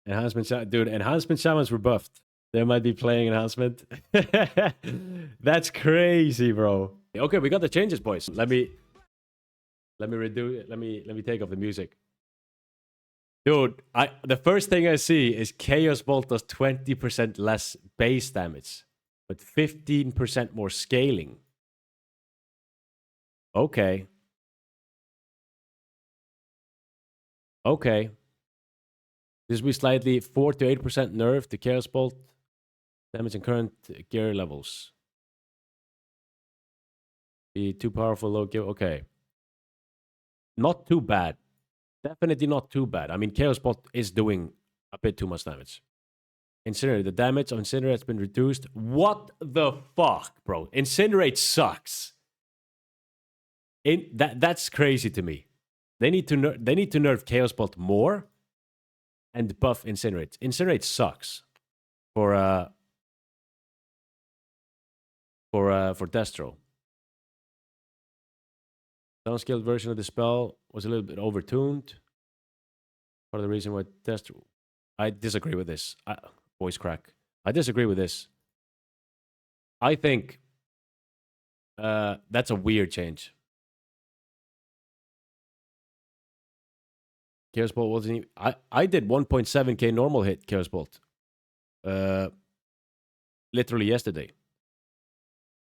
Dude, enhancement shamans were buffed. They might be playing enhancement. That's crazy, bro. Okay, we got the changes, boys. Let me take off the music. Dude, the first thing I see is Chaos Bolt does 20% less base damage, but 15% more scaling. Okay. Okay. This will be slightly 4 to 8% nerf to Chaos Bolt damage in current gear levels. Be too powerful, low gear. Okay. Not too bad. Definitely not too bad. I mean, Chaos Bolt is doing a bit too much damage. Incinerate. The damage on Incinerate has been reduced. What the fuck, bro? Incinerate sucks. That's crazy to me. They need to nerf Chaos Bolt more and buff Incinerate. Incinerate sucks for Destro. Downscaled version of the spell was a little bit overtuned. Part of the reason why Destro... I disagree with this. Voice crack. I disagree with this. I think that's a weird change. Chaos Bolt wasn't even... I did 1.7k normal hit Chaos Bolt. Literally yesterday.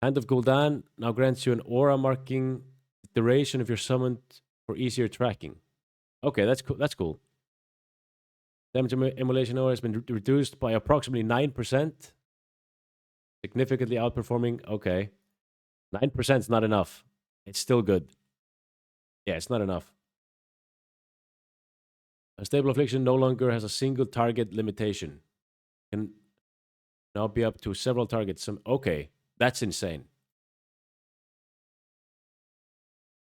Hand of Gul'dan now grants you an aura marking the duration of your summoned for easier tracking. Okay, that's cool. That's cool. Damage emulation aura has been reduced by approximately 9%. Significantly outperforming. Okay. 9% is not enough. It's still good. Yeah, it's not enough. A stable affliction no longer has a single target limitation. Can now be up to several targets. Okay, that's insane.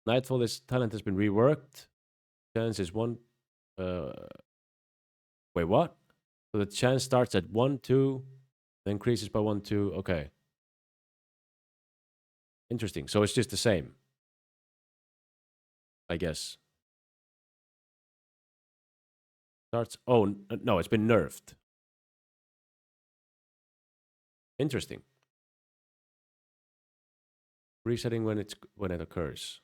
Nightfall, this talent has been reworked. Chance is 1. Wait, what? So the chance starts at 1, 2, then increases by 1, 2. Okay. Interesting. So it's just the same, I guess. Starts... Oh, no, it's been nerfed. Interesting. Resetting when it occurs.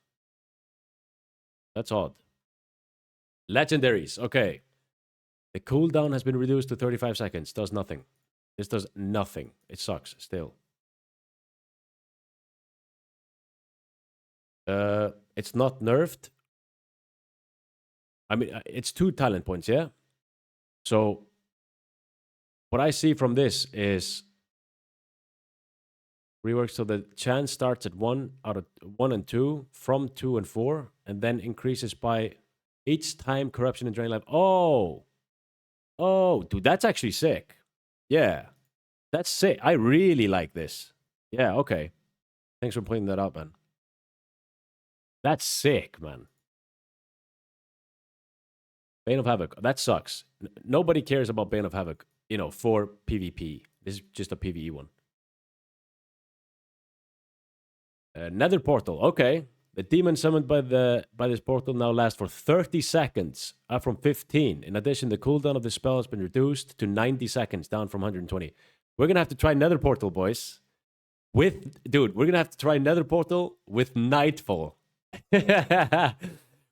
That's odd. Legendaries. Okay. The cooldown has been reduced to 35 seconds. Does nothing. This does nothing. It sucks still. It's not nerfed. I mean, it's 2 talent points, yeah? So, what I see from this is rework so the chance starts at 1 and 2, from 2 and 4, and then increases by each time corruption and drain life. Oh, dude, that's actually sick. Yeah, that's sick. I really like this. Yeah, okay. Thanks for pointing that out, man. That's sick, man. Bane of Havoc. That sucks. Nobody cares about Bane of Havoc, you know, for PvP. This is just a PvE one. Nether Portal. Okay. The demon summoned by this portal now lasts for 30 seconds, up from 15. In addition, the cooldown of the spell has been reduced to 90 seconds, down from 120. We're going to have to try Nether Portal, boys. Dude, we're going to have to try Nether Portal with Nightfall. We're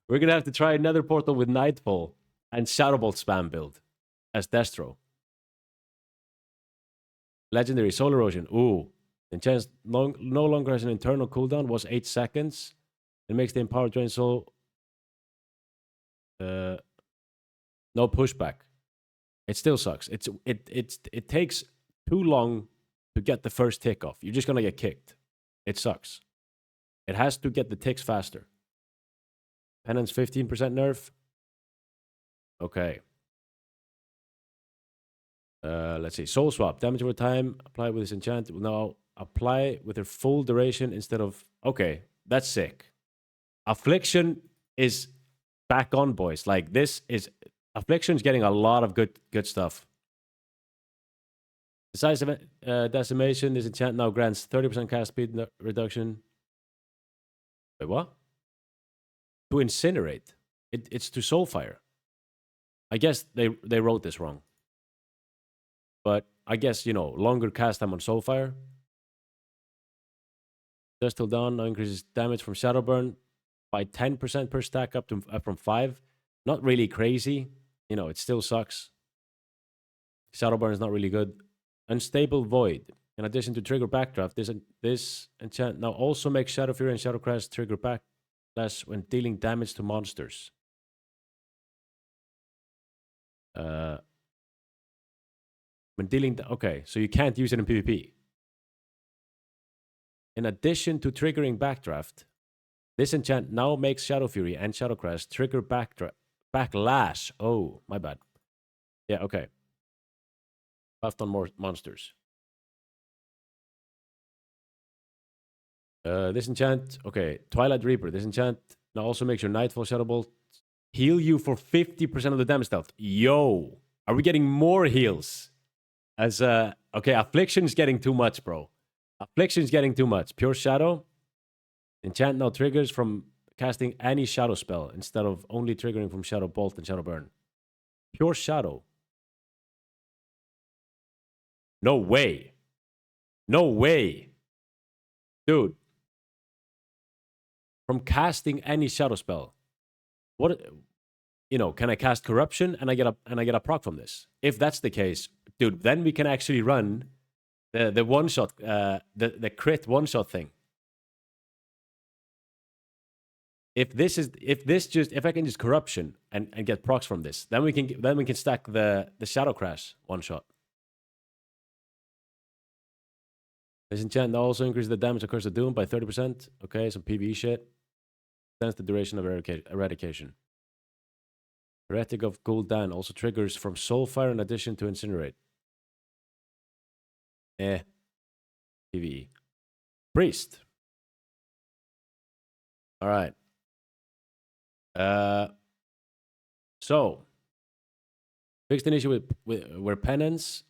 going to have to try Nether Portal with Nightfall and Shadowbolt spam build as Destro. Legendary Soul Erosion. Ooh. The chance no longer has an internal cooldown, was 8 seconds. It makes the Empowered Drain Soul no pushback. It still sucks. It takes too long to get the first tick off. You're just gonna get kicked. It sucks. It has to get the ticks faster. Penance 15% nerf. Okay. Let's see. Soul Swap. Damage over time. Apply with this enchant. Will now apply with their full duration instead of... Okay. That's sick. Affliction is back on, boys. Like, this is... Affliction's getting a lot of good stuff. Decisive Decimation. This enchant now grants 30% cast speed reduction. Wait, what? To Incinerate. It's to Soulfire. I guess they wrote this wrong. But I guess, you know, longer cast time on Soulfire. Just till dawn now increases damage from Shadowburn by 10% per stack up from 5. Not really crazy. You know, it still sucks. Shadowburn is not really good. Unstable Void. In addition to trigger backdraft, this enchant now also makes Shadow Fury and Shadow Crash trigger backlash when dealing damage to monsters. When dealing... Okay, so you can't use it in PvP. In addition to triggering backdraft, this enchant now makes Shadow Fury and Shadow Crash trigger backlash. Oh, my bad. Yeah, okay. Buffed on more monsters. This enchant, okay, Twilight Reaper. This enchant now also makes your Nightfall Shadow Bolt heal you for 50% of the damage dealt. Yo, are we getting more heals? As okay, Affliction's getting too much, bro. Affliction's getting too much. Pure Shadow. Enchant now triggers from casting any Shadow spell instead of only triggering from Shadow Bolt and Shadow Burn. Pure Shadow. No way. No way. Dude. From casting any Shadow spell. What, you know, can I cast Corruption and I get a proc from this? If that's the case, dude, then we can actually run the one shot, the crit one shot thing. If I can use Corruption and get procs from this, then we can stack the Shadow Crash one shot. This enchant also increases the damage of Curse of Doom by 30%. Okay, some PvE shit. Extends the duration of eradication. Heretic of Gul'dan also triggers from Soulfire in addition to Incinerate. PvE. Priest. All right. So fixed an issue with where penance.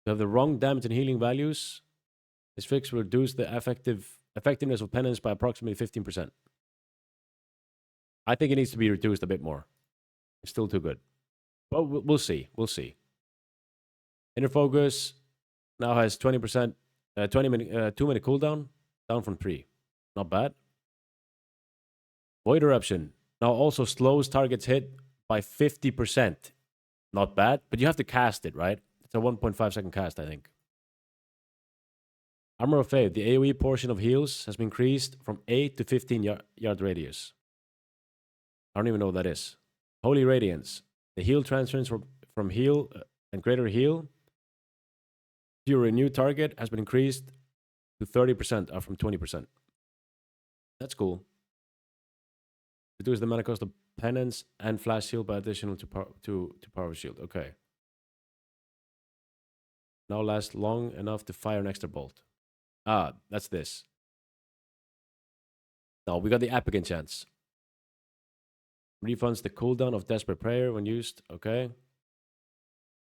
You have the wrong damage and healing values. This fix will reduce the effectiveness of penance by approximately 15%. I think it needs to be reduced a bit more. It's still too good. But we'll see. We'll see. Inner Focus now has 20%, 2-minute cooldown, down from 3. Not bad. Void Eruption now also slows targets hit by 50%. Not bad, but you have to cast it, right? It's a 1.5 second cast, I think. Armor of Faith, the AoE portion of heals has been increased from 8 to 15 yard radius. I don't even know what that is. Holy Radiance, the heal transference from heal and greater heal to your renewed target has been increased to 30%, up from 20%. That's cool. Reduce the mana cost of penance and flash shield by additional to power shield. Okay. Now lasts long enough to fire an extra bolt. Ah, that's this. Now we got the epic enchants. Refunds the cooldown of Desperate Prayer when used. Okay.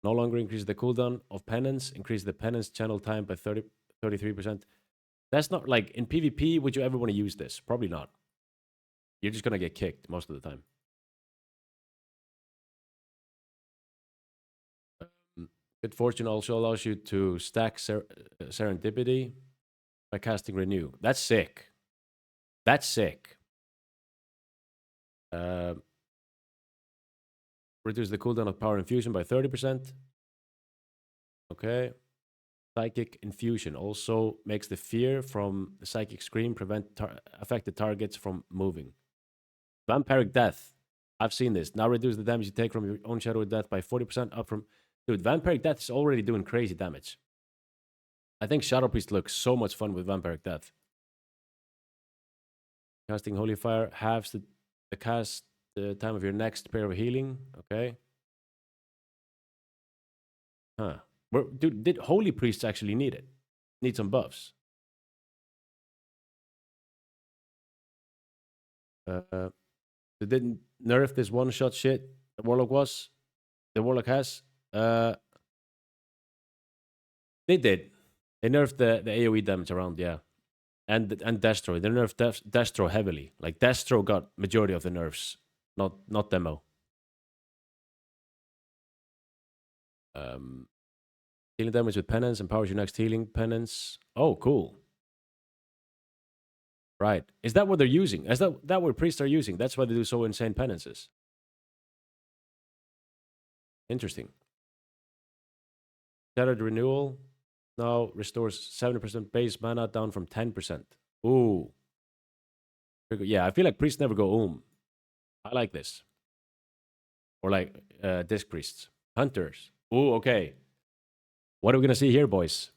No longer increases the cooldown of penance. Increase the penance channel time by 33%. That's not like in PvP. Would you ever want to use this? Probably not. You're just gonna get kicked most of the time. Good Fortune also allows you to stack Serendipity by casting Renew. That's sick. That's sick. Reduce the cooldown of Power Infusion by 30%. Okay. Psychic Infusion also makes the fear from the Psychic Scream prevent affected targets from moving. Vampiric Death. I've seen this. Now reduce the damage you take from your own Shadow Death by 40%, up from... Dude, Vampiric Death is already doing crazy damage. I think Shadow Priest looks so much fun with Vampiric Death. Casting Holy Fire halves the cast time of your next pair of healing. Okay. Huh. Dude, did Holy Priests actually need it? Need some buffs. They didn't nerf this one-shot shit that Warlock was. The Warlock has. They did. They nerfed the AoE damage around, yeah. And Destro. They nerfed Destro heavily. Like, Destro got majority of the nerfs. Not Demo. Healing damage with penance empowers your next healing penance. Oh, cool. Right. Is that what they're using? Is that what priests are using? That's why they do so insane penances. Interesting. Shattered Renewal now restores 70% base mana down from 10%. Ooh. Yeah, I feel like priests never go I like this. Or like disc priests. Hunters. Ooh, okay. What are we going to see here, boys?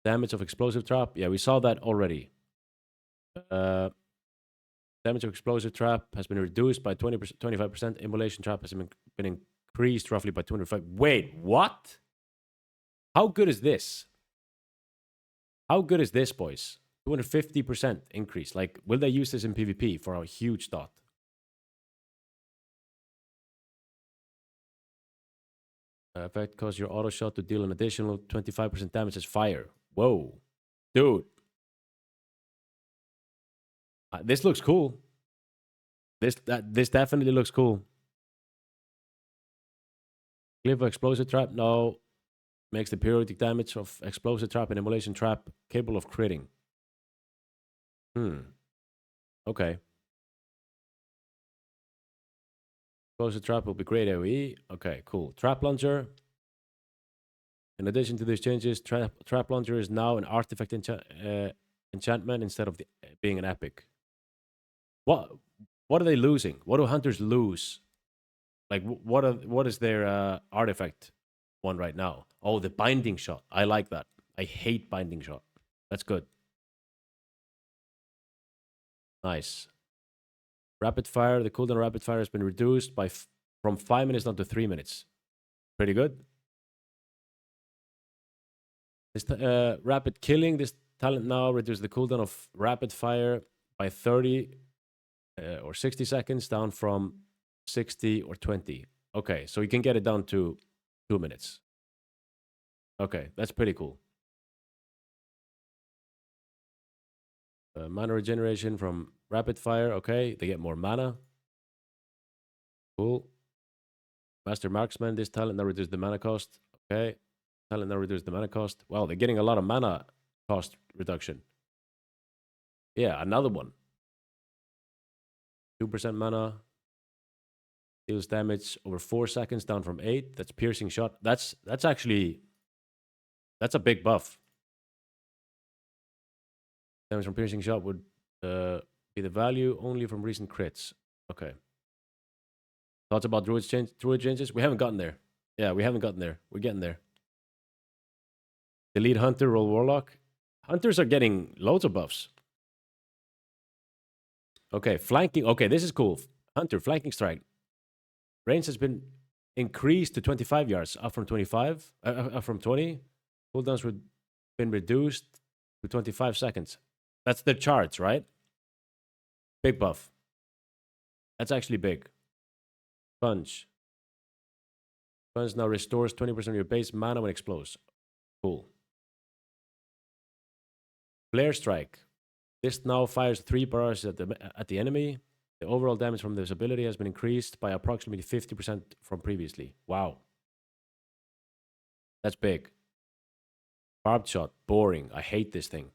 Damage of Explosive Trap. Yeah, we saw that already. Damage of Explosive Trap has been reduced by 25%. Immolation Trap has been increased roughly by 25. Wait, what? How good is this? How good is this, boys? 250% increase. Like, will they use this in PvP for a huge dot? Effect causes your auto shot to deal an additional 25% damage as fire. Whoa. Dude. This looks cool. This definitely looks cool. Cliff of Explosive Trap. No. Makes the periodic damage of Explosive Trap and Immolation Trap capable of critting. Okay. Explosive Trap will be great AoE. Okay, cool. Trap Launcher. In addition to these changes, Trap Launcher is now an artifact enchantment instead of being an epic. What are they losing? What do hunters lose? Like, what is their artifact one right now? Oh, the Binding Shot. I like that. I hate Binding Shot. That's good. Nice. Rapid Fire. The cooldown Rapid Fire has been reduced from 5 minutes down to 3 minutes. Pretty good. This Rapid Killing. This talent now reduces the cooldown of Rapid Fire by 30 or 60 seconds down from 60 or 20. Okay, so you can get it down to 2 minutes. Okay, that's pretty cool. Mana regeneration from Rapid Fire. Okay, they get more mana. Cool. Master Marksman. This talent now reduces the mana cost. Okay. Talent now reduces the mana cost. Wow, they're getting a lot of mana cost reduction. Yeah, another one. 2% mana. Deals damage over 4 seconds down from 8. That's Piercing Shot. That's actually... That's a big buff. Damage from Piercing Shot would be the value only from recent crits. Okay. Thoughts about Druid changes? We haven't gotten there. Yeah, we haven't gotten there. We're getting there. Delete Hunter, roll Warlock. Hunters are getting loads of buffs. Okay, flanking. Okay, this is cool. Hunter, flanking strike. Range has been increased to 25 yards, up from 25, from 20. Cooldowns have been reduced to 25 seconds. That's the charts, right? Big buff. That's actually big. Sponge. Sponge now restores 20% of your base mana when it explodes. Cool. Flare Strike. This now fires 3 barrages at the enemy. The overall damage from this ability has been increased by approximately 50% from previously. Wow. That's big. Barbed Shot. Boring. I hate this thing.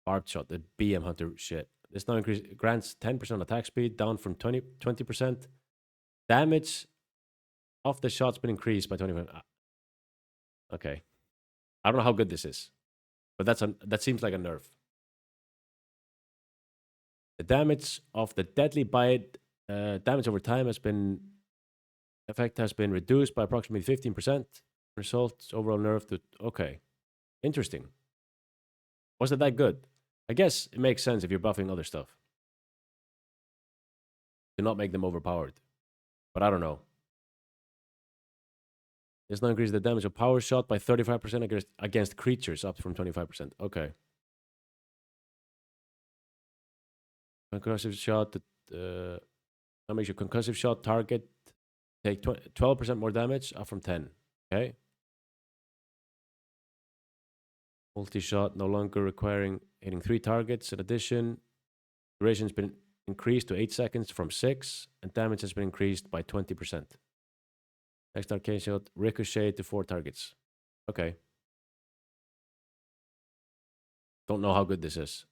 Barbed Shot. The BM Hunter shit. This now grants 10% attack speed, down from 20%. Damage of the shot's been increased by 25%. Okay. I don't know how good this is, but that seems like a nerf. The damage of the Deadly Bite, damage over time effect has been reduced by approximately 15%. Results overall nerf to, okay. Interesting. Was it that good? I guess it makes sense if you're buffing other stuff. To not make them overpowered. But I don't know. This now increases the damage of Power Shot by 35% against creatures, up from 25%. Okay. Concussive Shot. That makes your Concussive Shot target take 12% more damage, up from 10. Okay. Multi-shot no longer requiring hitting 3 targets. In addition, duration's been increased to 8 seconds from 6, and damage has been increased by 20%. Next arcane shot, ricochet to 4 targets. Okay. Don't know how good this is.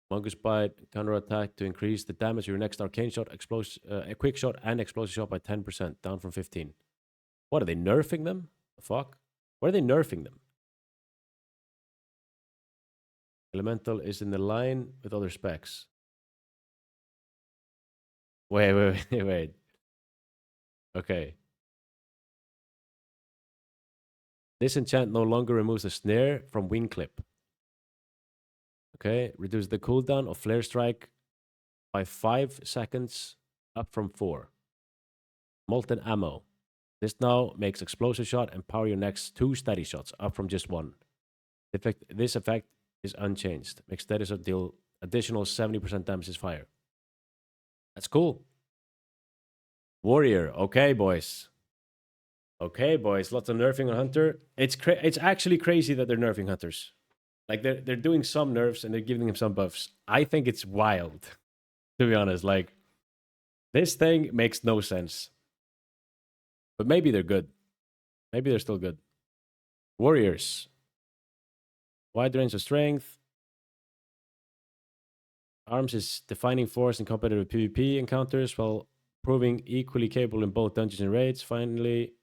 Mongoose Bite, counterattack to increase the damage of your next arcane shot, a quick shot, and explosive shot by 10%, down from 15. What, are they nerfing them? The fuck? Where are they nerfing them? Elemental is in the line with other specs. Wait. Okay. This enchant no longer removes the snare from wing clip. Okay, reduce the cooldown of Flare Strike by 5 seconds, up from 4. Molten Ammo. This now makes Explosive Shot and power your next 2 steady shots, up from just 1. This effect is unchanged. Makes steady shot deal additional 70% damage as fire. That's cool. Warrior. Okay, boys. Okay, boys. Lots of nerfing on Hunter. It's actually crazy that they're nerfing Hunters. Like, they're doing some nerfs and they're giving him some buffs. I think it's wild, to be honest. Like, this thing makes no sense. But maybe they're good. Maybe they're still good. Warriors. Wide range of strength. Arms is defining force in competitive PvP encounters while proving equally capable in both dungeons and raids. Finally,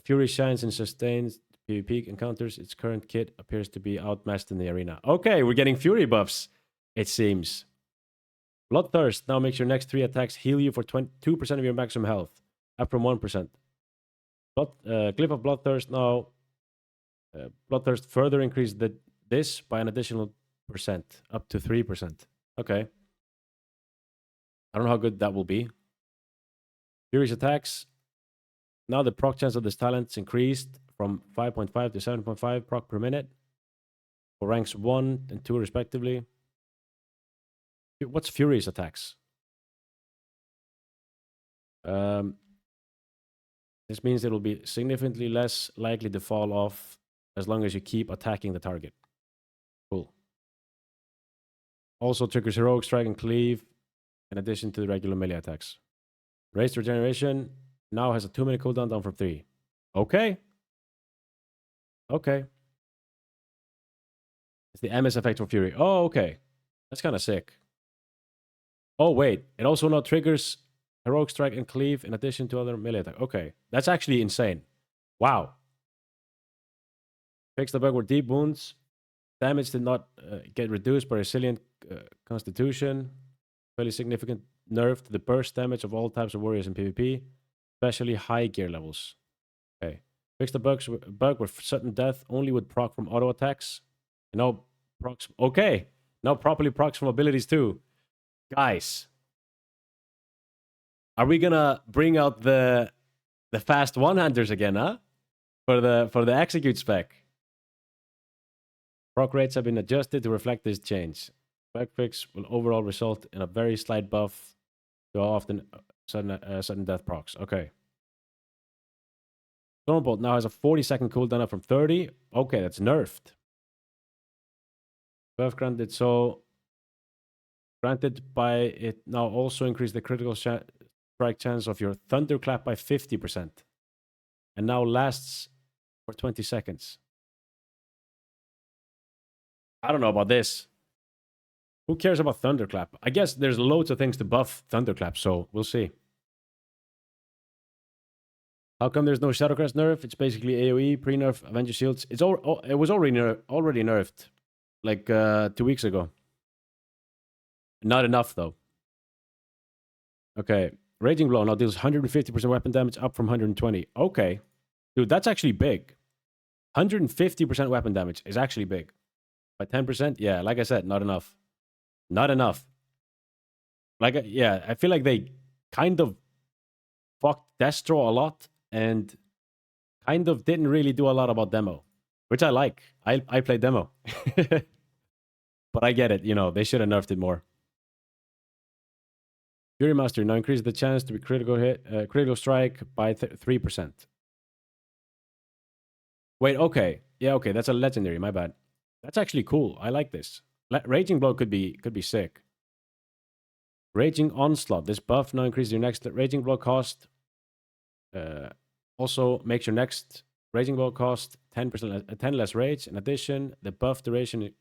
Fury shines and sustains PvP encounters. Its current kit appears to be outmatched in the arena. Okay, we're getting Fury buffs, it seems. Bloodthirst now makes your next 3 attacks heal you for 2% of your maximum health, up from 1%. Glyph of Bloodthirst now. Bloodthirst further increases this by an additional percent, up to 3%. Okay. I don't know how good that will be. Furious attacks. Now the proc chance of this talent's increased from 5.5 to 7.5 proc per minute for ranks 1 and 2 respectively. What's Furious attacks? This means it will be significantly less likely to fall off as long as you keep attacking the target. Cool. Also triggers Heroic Strike and Cleave in addition to the regular melee attacks. Raised Regeneration now has a 2-minute cooldown, down from 3. Okay. Okay. It's the MS effect for Fury. Oh, okay. That's kind of sick. Oh, wait. It also now triggers Heroic Strike and Cleave in addition to other melee attack. Okay. That's actually insane. Wow. Fix the bug where deep wounds. Damage did not get reduced by Resilient Constitution. Fairly significant nerf to the burst damage of all types of warriors in PvP, especially high gear levels. Okay. Fix the bug where sudden death only would proc from auto attacks. And now procs. Okay. Now properly procs from abilities too. Guys. Are we gonna bring out the fast one-handers again, huh? For the execute spec. Proc rates have been adjusted to reflect this change. Bug fix will overall result in a very slight buff to how often sudden death procs. Okay. Stormbolt now has a 40-second cooldown up from 30. Okay, that's nerfed. Buff granted, so granted by it now also increase the critical strike chance of your Thunderclap by 50%. And now lasts for 20 seconds. I don't know about this. Who cares about Thunderclap? I guess there's loads of things to buff Thunderclap, so we'll see. How come there's no Shadowcrest nerf? It's basically AoE, pre-nerf, Avenger Shields. It was already nerfed, like 2 weeks ago. Not enough, though. Okay. Raging Blow now deals 150% weapon damage, up from 120. Okay. Dude, that's actually big. 150% weapon damage is actually big. By 10%? Yeah, like I said, not enough. Not enough. Like, yeah, I feel like they kind of fucked Destro a lot and kind of didn't really do a lot about demo, which I like. I play demo. But I get it, you know, they should have nerfed it more. Fury Master now increases the chance to be critical strike by 3%. Wait, okay. Yeah, okay, that's a legendary, my bad. That's actually cool. I like this. Raging Blow could be sick. Raging Onslaught. This buff now increases your next Raging Blow cost Also, makes your next raging blow cost 10 less rage. In addition, the buff duration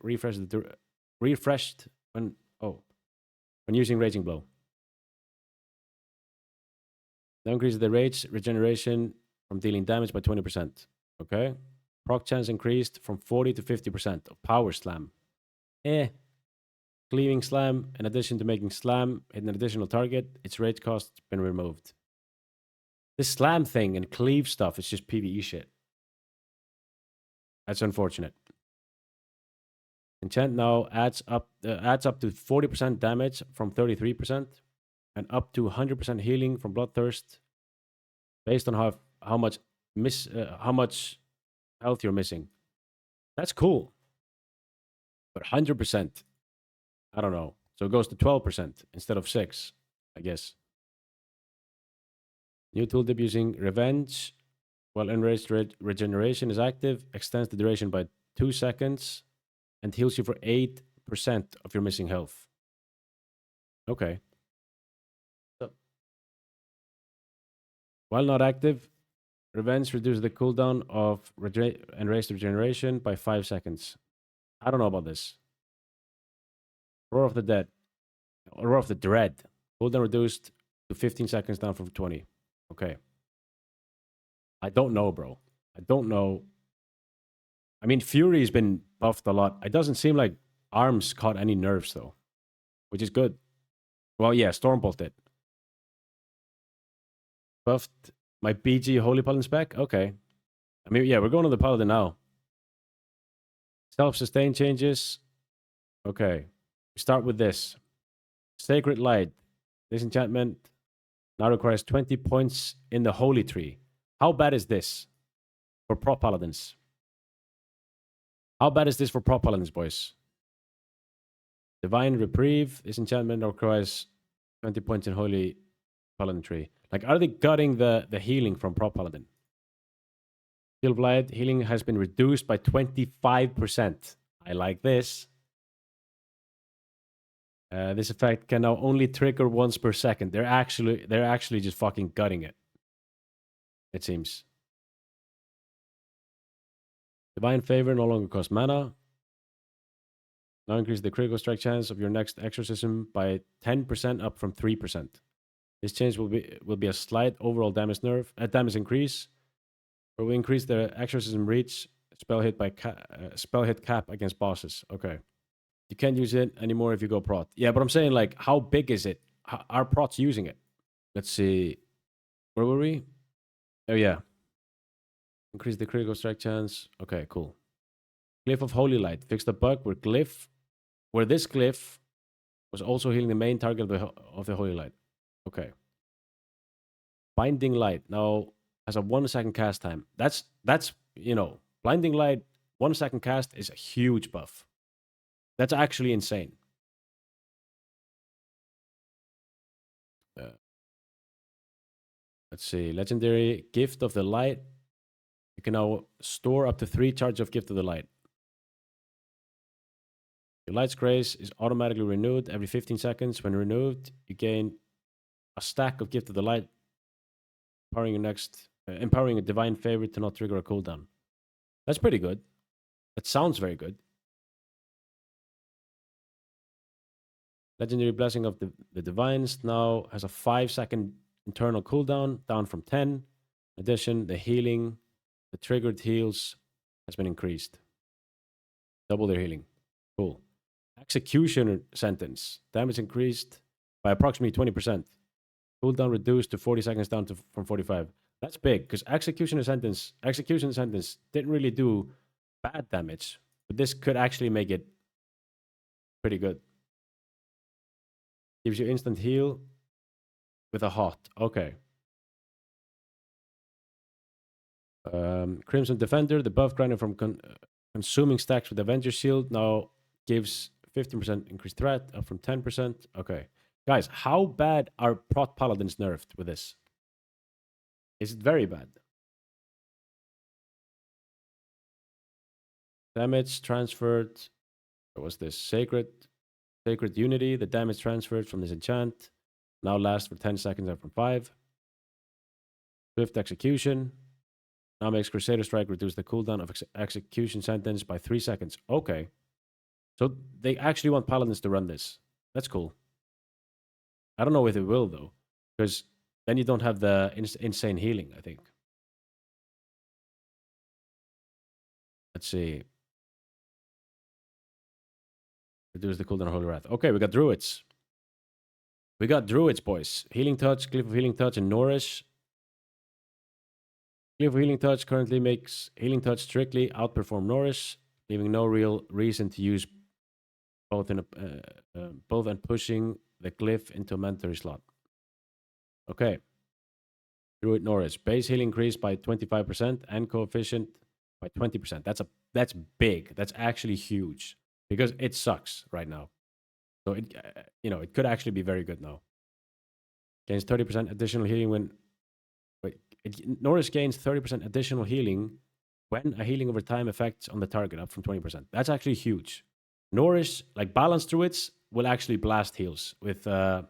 refreshed when using raging blow. Now increases the rage regeneration from dealing damage by 20%. Okay. Proc chance increased from 40 to 50% of power slam. Cleaving slam, in addition to making slam hit an additional target, its rage cost been removed. This slam thing and cleave stuff is just PvE shit. That's unfortunate. Enchant now adds up to 40% damage from 33% and up to 100% healing from bloodthirst based on how much health you're missing. That's cool. But 100%, I don't know. So it goes to 12% instead of 6, I guess. New tooltip using Revenge while enraged regeneration is active, extends the duration by 2 seconds and heals you for 8% of your missing health. Okay. So, while not active, Revenge reduces the cooldown of enraged regeneration by 5 seconds. I don't know about this. Roar of the Dead. Roar of the Dread. Cooldown reduced to 15 seconds down from 20. Okay. I don't know, bro. I don't know. I mean, Fury's been buffed a lot. It doesn't seem like Arms caught any nerfs, though, which is good. Well, yeah, Stormbolt did. Buffed my BG Holy Paladin spec? Okay. I mean, yeah, we're going to the Paladin now. Self-sustain changes. Okay. We start with this. Sacred Light. This enchantment now requires 20 points in the Holy Tree. How bad is this for prop Paladins? How bad is this for prop Paladins, boys? Divine Reprieve. This enchantment requires 20 points in Holy Paladin Tree. Like, are they gutting the healing from prop Paladin? Shield of Light. Healing has been reduced by 25%. I like this. This effect can now only trigger once per second. They're actually just fucking gutting it. It seems. Divine Favor no longer costs mana. Now increase the critical strike chance of your next exorcism by 10% up from 3%. This change will be a slight overall damage increase, but will increase the exorcism reach spell hit cap against bosses. Okay. You can't use it anymore if you go prot. Yeah, but I'm saying, like, how big is it? Are prots using it? Let's see. Where were we? Oh, yeah. Increase the critical strike chance. Okay, cool. Glyph of Holy Light. Fix the bug where this glyph was also healing the main target of the Holy Light. Okay. Binding Light now has a 1 second cast time. That's Blinding Light, 1 second cast is a huge buff. That's actually insane. Let's see. Legendary Gift of the Light. You can now store up to 3 charges of Gift of the Light. Your Light's Grace is automatically renewed every 15 seconds. When renewed, you gain a stack of Gift of the Light, empowering a Divine Favor to not trigger a cooldown. That's pretty good. That sounds very good. Legendary Blessing of the Divines now has a 5-second internal cooldown, down from 10. In addition, the triggered heals has been increased. Double their healing. Cool. Executioner Sentence. Damage increased by approximately 20%. Cooldown reduced to 40 seconds down from 45. That's big, because Execution Sentence didn't really do bad damage, but this could actually make it pretty good. Gives you instant heal with a hot. Okay. Crimson Defender, the buff granted from consuming stacks with Avenger Shield now gives 15% increased threat, up from 10%. Okay. Guys, how bad are prot Paladins nerfed with this? Is it very bad? Damage transferred. What was this? Sacred Unity. The damage transferred from this enchant now lasts for 10 seconds, up from 5. Swift execution. Now makes Crusader Strike reduce the cooldown of execution sentence by 3 seconds. Okay. So they actually want Paladins to run this. That's cool. I don't know if it will, though. Because then you don't have the insane healing, I think. Let's see. Reduce the cooldown of Holy Wrath. Okay, we got Druids. We got Druids, boys. Healing Touch, Cliff of Healing Touch, and Nourish. Cliff of Healing Touch currently makes Healing Touch strictly outperform Nourish, leaving no real reason to use both and pushing the Glyph into a mandatory slot. Okay. Druid Nourish. Base healing increased by 25% and coefficient by 20%. That's big. That's actually huge because it sucks right now. So it could actually be very good now. Gains 30% additional healing when Nourish gains 30% additional healing when a healing over time affects on the target, up from 20%. That's actually huge. Nourish, like balanced druids, will actually blast heals with their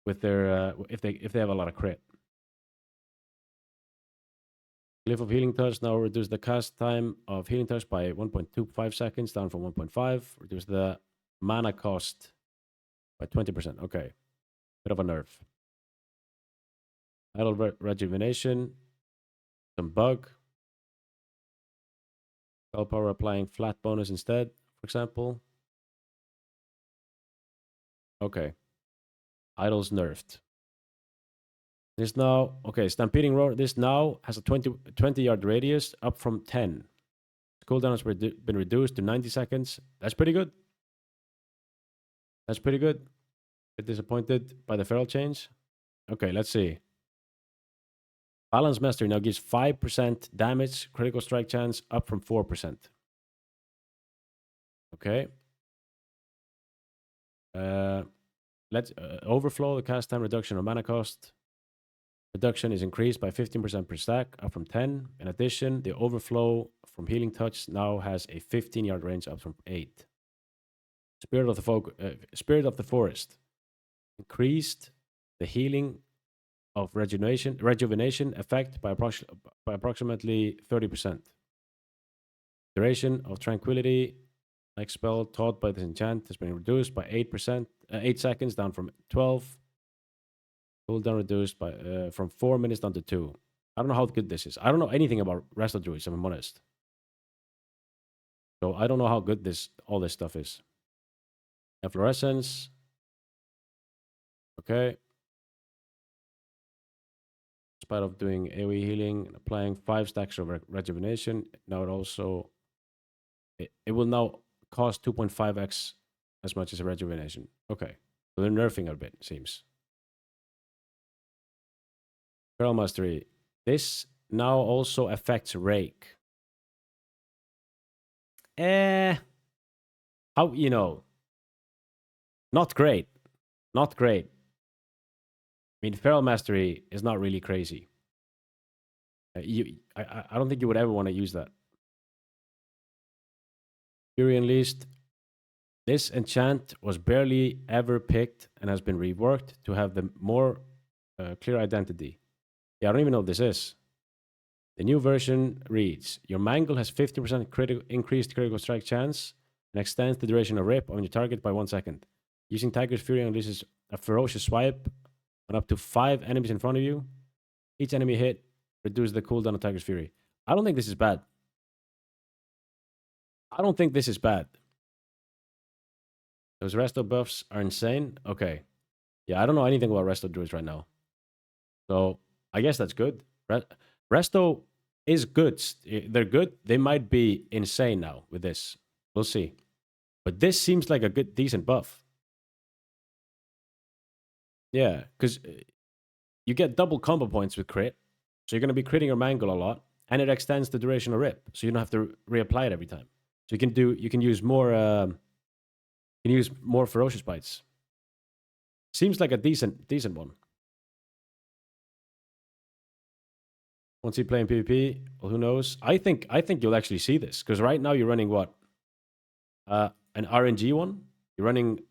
if they have a lot of crit. Glyph of Healing Touch now reduce the cast time of Healing Touch by 1.25 seconds, down from 1.5. Reduce the mana cost by 20%. Okay. Bit of a nerf. Idle Rejuvenation. Some bug. Spell power applying flat bonus instead, for example. Okay. Idle's nerfed. This now, okay, Stampeding Roar. This now has a 20-yard radius, up from 10. Cooldown has been reduced to 90 seconds. That's pretty good. That's pretty good. Bit disappointed by the feral change. Okay, let's see. Balance Mastery now gives 5% damage, critical strike chance, up from 4%. Okay. Let's overflow, the cast time reduction or mana cost. Reduction is increased by 15% per stack, up from 10. In addition, the overflow from Healing Touch now has a 15-yard range, up from 8. Spirit of the Forest increased the healing of rejuvenation effect by approximately 30%. Duration of Tranquility, like spell taught by this enchant, has been reduced by 8 seconds, down from 12. Cooldown reduced by from 4 minutes down to 2. I don't know how good this is. I don't know anything about Resto Druids, if I'm honest. So I don't know how good all this stuff is. Efflorescence. Okay. In spite of doing AoE healing and applying 5 stacks of rejuvenation, now it will now cost 2.5x as much as a rejuvenation. Okay. So they're nerfing a bit, it seems. Feral Mastery. This now also affects Rake. How, not great. Not great. I mean, Feral Mastery is not really crazy. I don't think you would ever want to use that. Fury Unleashed. This enchant was barely ever picked and has been reworked to have the more clear identity. Yeah, I don't even know what this is. The new version reads, your Mangle has 50% increased critical strike chance and extends the duration of rip on your target by 1 second. Using Tiger's Fury unleashes a ferocious swipe on up to 5 enemies in front of you. Each enemy hit reduces the cooldown of Tiger's Fury. I don't think this is bad. I don't think this is bad. Those resto buffs are insane. Okay. Yeah, I don't know anything about resto druids right now. So I guess that's good. Resto is good. They're good. They might be insane now with this. We'll see. But this seems like a good, decent buff. Yeah, because you get double combo points with crit. So you're going to be critting your Mangle a lot. And it extends the duration of rip. So you don't have to reapply it every time. So you can use more ferocious bites. Seems like a decent one. Once you play in PvP, well, who knows? I think you'll actually see this because right now you're running what? An RNG one. You're running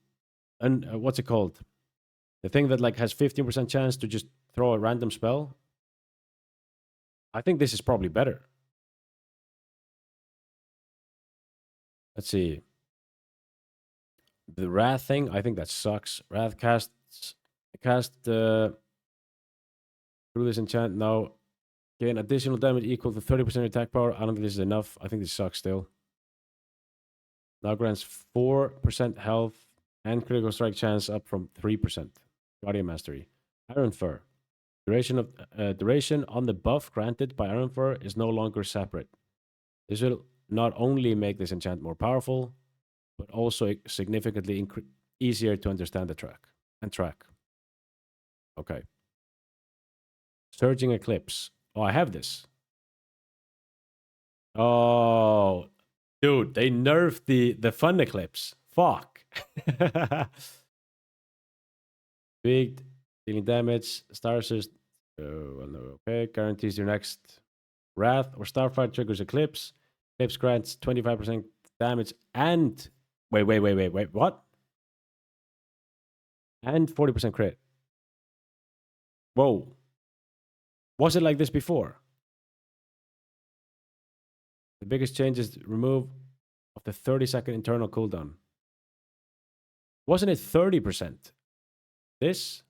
what's it called? The thing that like has 15% chance to just throw a random spell. I think this is probably better. Let's see. The Wrath thing, I think that sucks. Wrath cast through this enchant now. Gain additional damage equal to 30% attack power. I don't think this is enough. I think this sucks still. Now grants 4% health and critical strike chance up from 3%. Guardian Mastery. Iron Fur. Duration on the buff granted by Iron Fur is no longer separate. This will not only make this enchant more powerful, but also significantly easier to understand the track. Okay. Surging Eclipse. Oh, I have this. Oh, dude, they nerfed the Fun Eclipse. Fuck. Big dealing damage. Starsters. Okay. Guarantees your next Wrath or Starfire triggers Eclipse. Eclipse grants 25% damage and wait. What? And 40% crit. Whoa. Was it like this before? The biggest change is remove of the 30-second internal cooldown. Wasn't it 30%? This?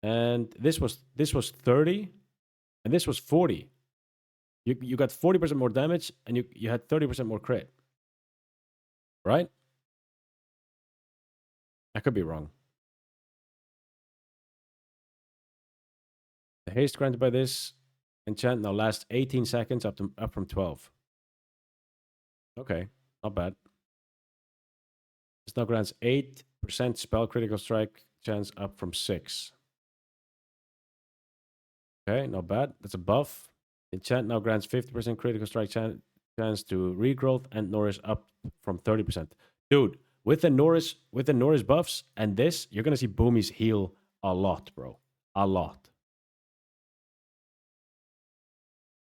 And this was 30, and this was 40. You got 40% more damage, and you had 30% more crit. Right? I could be wrong. The haste granted by this enchant now lasts 18 seconds up from 12. Okay, not bad. This now grants 8% spell critical strike chance up from 6. Okay, not bad. That's a buff. Enchant now grants 50% critical strike chance to regrowth and Norris up from 30%. Dude, with the Norris buffs and this, you're gonna see Boomies heal a lot, bro. A lot.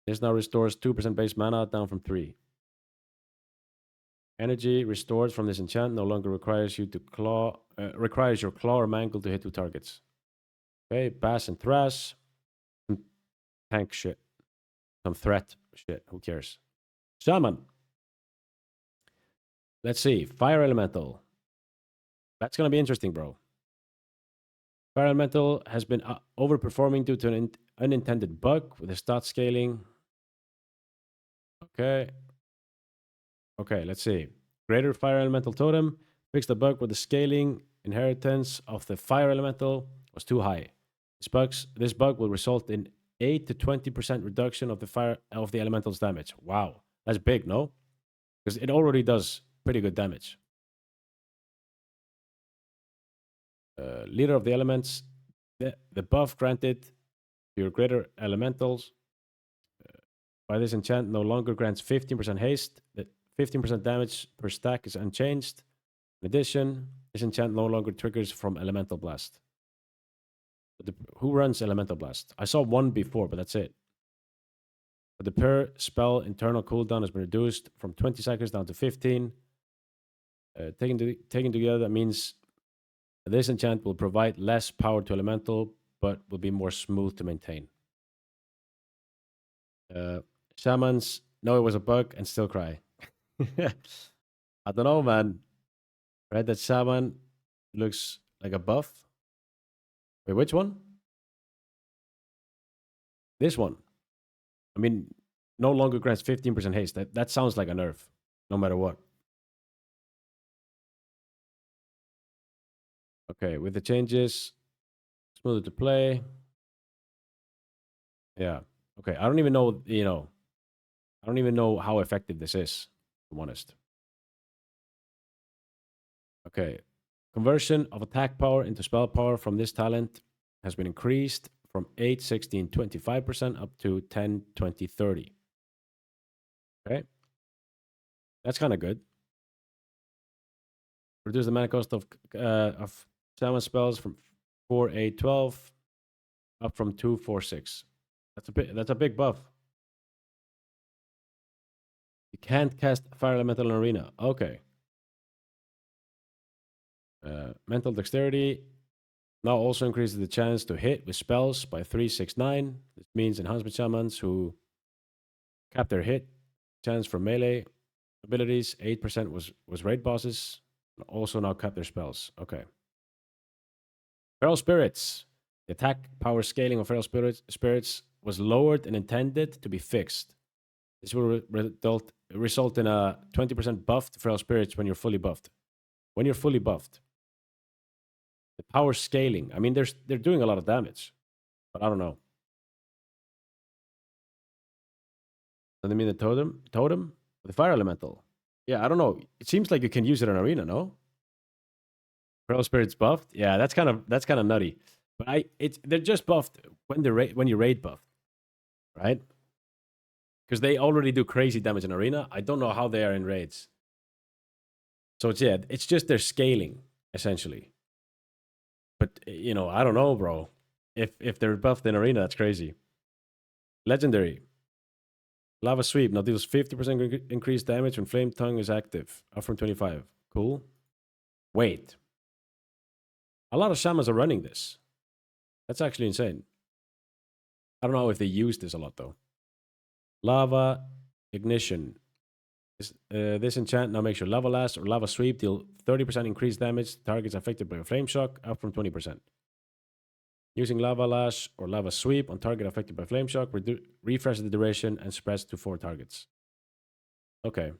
This now restores 2% base mana down from 3. Energy restored from this enchant no longer requires you to requires your claw or mangle to hit 2 targets. Okay, Bass and Thrash. Some tank shit. Some threat shit. Who cares? Shaman. Let's see. Fire Elemental. That's gonna be interesting, bro. Fire Elemental has been overperforming due to an unintended bug with the stat scaling. Okay. Okay, let's see. Greater Fire Elemental Totem fixed the bug with the scaling inheritance of the Fire Elemental was too high. This bug will result in 8 to 20% reduction of the elemental's damage. Wow, that's big, no? Because it already does pretty good damage. Leader of the Elements, the buff granted to your greater elementals by this enchant no longer grants 15% haste. The 15% damage per stack is unchanged. In addition, this enchant no longer triggers from Elemental Blast. Who runs Elemental Blast? I saw one before, but that's it. But the per spell internal cooldown has been reduced from 20 seconds down to 15. Taken together, that means this enchant will provide less power to Elemental, but will be more smooth to maintain. Shamans know it was a bug and still cry. I don't know, man. Read that Shaman looks like a buff. Wait, which one? This one. I mean, no longer grants 15% haste. That sounds like a nerf, no matter what. Okay, with the changes, smoother to play. Yeah. Okay, I don't even know, I don't even know how effective this is, if I'm honest. Okay. Conversion of attack power into spell power from this talent has been increased from 8, 16, 25% up to 10, 20, 30. Okay. That's kind of good. Reduce the mana cost of Shaman spells from 4, 8, 12 up from 2, 4, 6. That's a big buff. You can't cast Fire Elemental in Arena. Okay. Mental Dexterity now also increases the chance to hit with spells by 3, 6, 9. This Means enhancement shamans who cap their hit chance for melee abilities. 8% was raid bosses. Also now cap their spells. Okay. Feral spirits. The attack power scaling of feral spirits was lowered and intended to be fixed. This will result in a 20% buff to feral spirits when you're fully buffed. When you're fully buffed. The power scaling. I mean, they're doing a lot of damage. But I don't know. Does it mean the totem? Totem? The fire elemental. Yeah, I don't know. It seems like you can use it in arena, no? Feral spirits buffed? Yeah, that's kind of nutty. But they're just buffed when you raid buff. Right? Because they already do crazy damage in arena. I don't know how they are in raids. So it's just their scaling, essentially. But you know, I don't know, bro. If they're buffed in arena, that's crazy. Legendary. Lava Sweep now deals 50% increased damage when Flame Tongue is active, up from 25. Cool. Wait. A lot of shamans are running this. That's actually insane. I don't know if they use this a lot, though. Lava Ignition. This enchant now makes your Lava Last or Lava Sweep deal 30% increased damage to targets affected by a Flame Shock, up from 20%. Using Lava Lash or Lava Sweep on target affected by Flame Shock, refreshes the duration and spreads to 4 targets. Okay.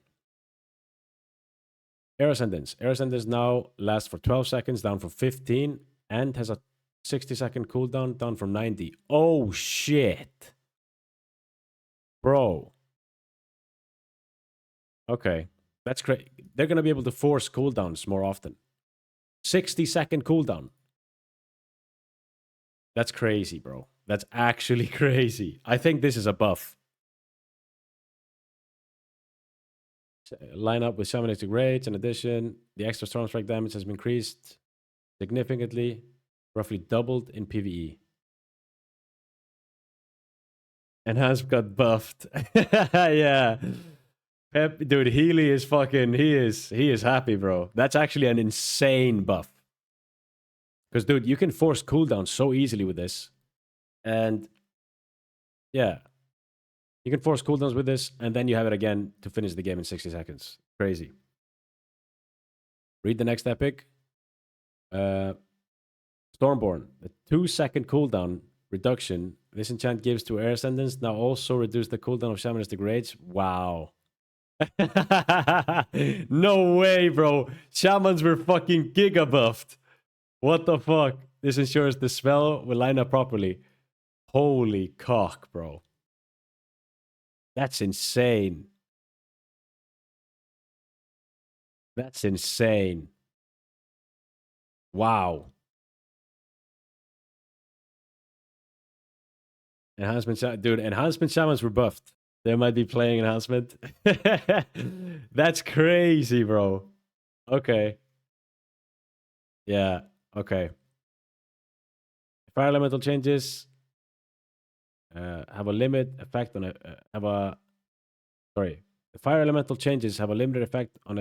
Air Ascendance. Air Ascendance now lasts for 12 seconds, down from 15, and has a 60-second cooldown, down from 90. Oh, shit. Bro. Okay. That's great. They're going to be able to force cooldowns more often. 60-second cooldown. That's crazy, bro. That's actually crazy. I think this is a buff. Line up with shamanistic raids. In addition, the extra storm strike damage has been increased significantly, roughly doubled in PvE. And has got buffed. Yeah. Pep, dude, Healy is fucking, he is happy, bro. That's actually an insane buff. Because, dude, you can force cooldowns so easily with this. And, yeah. You can force cooldowns with this, and then you have it again to finish the game in 60 seconds. Crazy. Read the next epic. Stormborn. The 2-second cooldown reduction this enchant gives to Air Ascendants now also reduce the cooldown of Shamanistic Rage. Wow. No way, bro. Shamans were fucking giga buffed. What the fuck? This ensures the spell will line up properly. Holy cock, bro. That's insane. That's insane. Wow. Enhancement, dude, enhancement shamans were buffed. They might be playing enhancement. That's crazy, bro. Okay. Yeah, okay. Fire elemental changes have a limit effect on sorry. The fire elemental changes have a limited effect on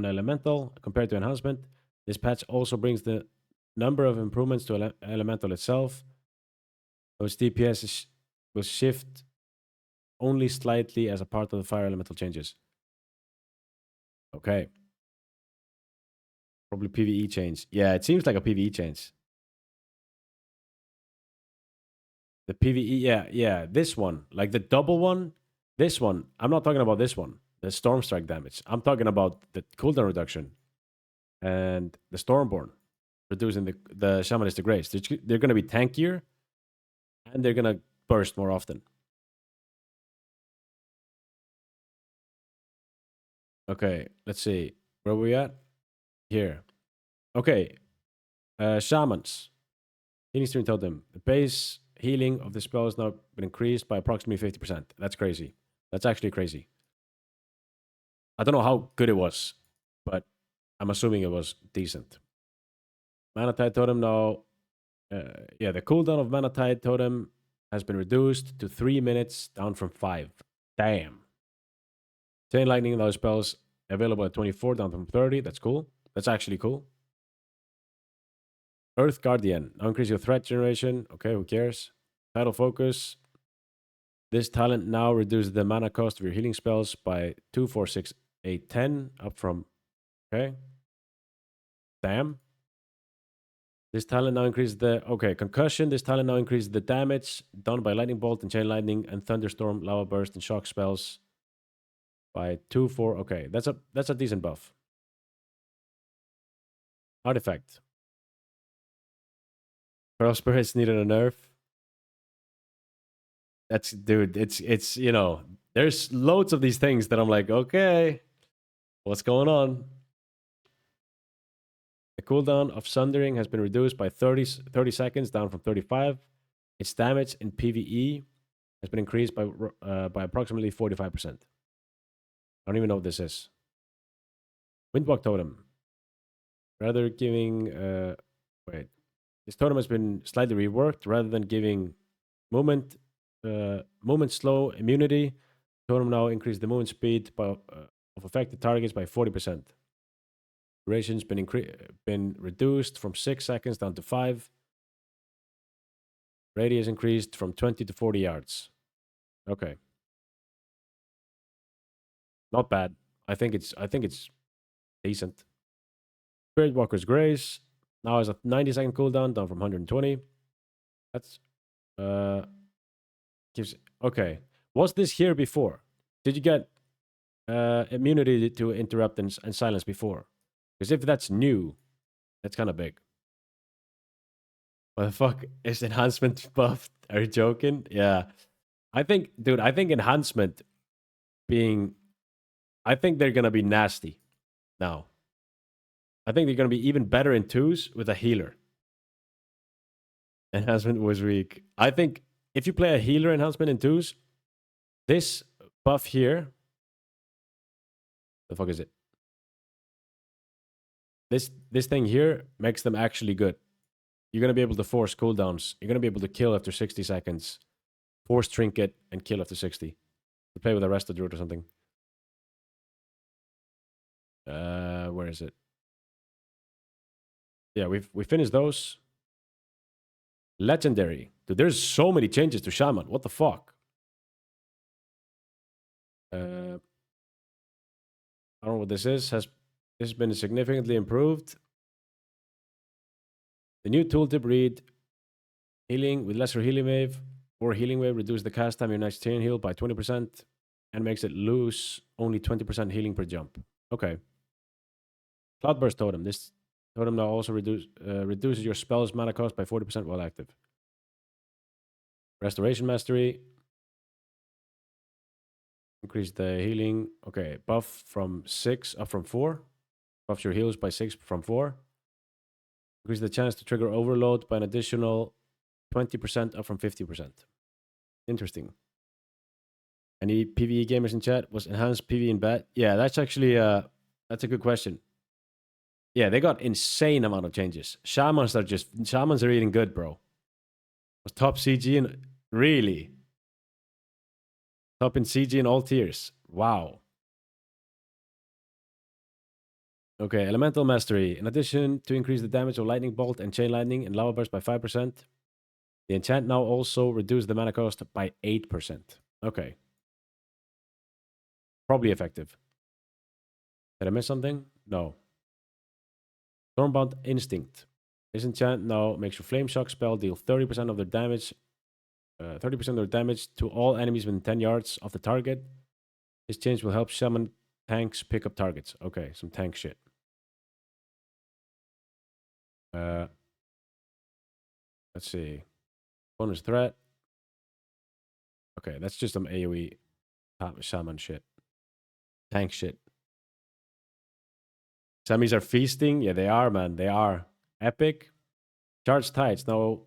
elemental compared to enhancement. This patch also brings the number of improvements to elemental itself. Those DPS will shift only slightly as a part of the fire elemental changes. Okay. Probably PvE change. Yeah, it seems like a PvE change. The PvE, yeah. This one, like the double one, this one. I'm not talking about this one, the storm strike damage. I'm talking about the cooldown reduction and the Stormborn reducing the shamanistic race. They're going to be tankier and they're going to burst more often. Okay, let's see. Where are we at? Here. Okay. Shamans. Healing Stream told them the base healing of the spell has now been increased by approximately 50%. That's crazy. That's actually crazy. I don't know how good it was, but I'm assuming it was decent. Mana Tide Totem now. Yeah, the cooldown of Mana Tide Totem has been reduced to 3 minutes, down from 5. Damn. Chain Lightning, those spells available at 24, down from 30. That's cool. That's actually cool. Earth Guardian. Now increase your threat generation. Okay, who cares? Tidal Focus. This talent now reduces the mana cost of your healing spells by 2, 4, 6, 8, 10, up from... Okay. Damn. This talent now increases the... Okay, concussion. This talent now increases the damage done by lightning bolt and chain lightning and thunderstorm, lava burst, and shock spells by 2, 4. Okay, that's a decent buff. Artifact. Pearl spirits needed a nerf. That's, dude, it's you know, there's loads of these things that I'm like, okay, what's going on? The cooldown of Sundering has been reduced by 30 seconds, down from 35. Its damage in PvE has been increased by approximately 45%. I don't even know what this is. Windwalk Totem. Rather giving... wait. This totem has been slightly reworked. Rather than giving movement slow immunity, totem now increases the movement speed of affected targets by 40%. Duration's been reduced from 6 seconds down to 5. Radius increased from 20 to 40 yards. Okay. Not bad. I think it's decent. Spirit Walker's Grace now has a 90-second cooldown, down from 120. That's gives... Okay. Was this here before? Did you get immunity to interrupt and silence before? Because if that's new, that's kind of big. What the fuck is enhancement buffed? Are you joking? Yeah. I think, dude, I think enhancement being... I think they're going to be nasty now. I think they're going to be even better in 2s with a healer. Enhancement was weak. I think if you play a healer enhancement in 2s, this buff here... The fuck is it? This thing here makes them actually good. You're going to be able to force cooldowns. You're going to be able to kill after 60 seconds. Force trinket and kill after 60. To play with a Resto Druid or something. Where is it? Yeah, we finished those. Legendary. Dude, there's so many changes to Shaman. What the fuck? I don't know what this is. This has been significantly improved. The new tooltip read healing with lesser healing wave or healing wave reduce the cast time your next chain heal by 20% and makes it lose only 20% healing per jump. Okay. Cloudburst Totem. This totem now also reduces your spell's mana cost by 40% while active. Restoration Mastery. Increase the healing. Okay. Buff from 6 up from 4. Buffs your heals by 6 from 4. Increase the chance to trigger overload by an additional 20% up from 50%. Interesting. Any PvE gamers in chat? Was enhanced PvE in bad? Yeah, that's actually that's a good question. Yeah, they got insane amount of changes. Shamans are eating good, bro. Was top CG and really top in CG in all tiers. Wow. Okay, Elemental Mastery. In addition to increase the damage of Lightning Bolt and Chain Lightning and Lava Burst by 5%, the enchant now also reduces the mana cost by 8%. Okay. Probably effective. Did I miss something? No. Stormbound Instinct. This enchant now makes your Flame Shock spell deal 30% of their damage. 30% of their damage to all enemies within 10 yards of the target. This change will help Shaman tanks pick up targets. Okay, some tank shit. Let's see. Bonus threat. Okay, that's just some AoE Shaman shit. Tank shit. Samis are feasting. Yeah, they are, man. They are. Epic. Charge Tides. Now,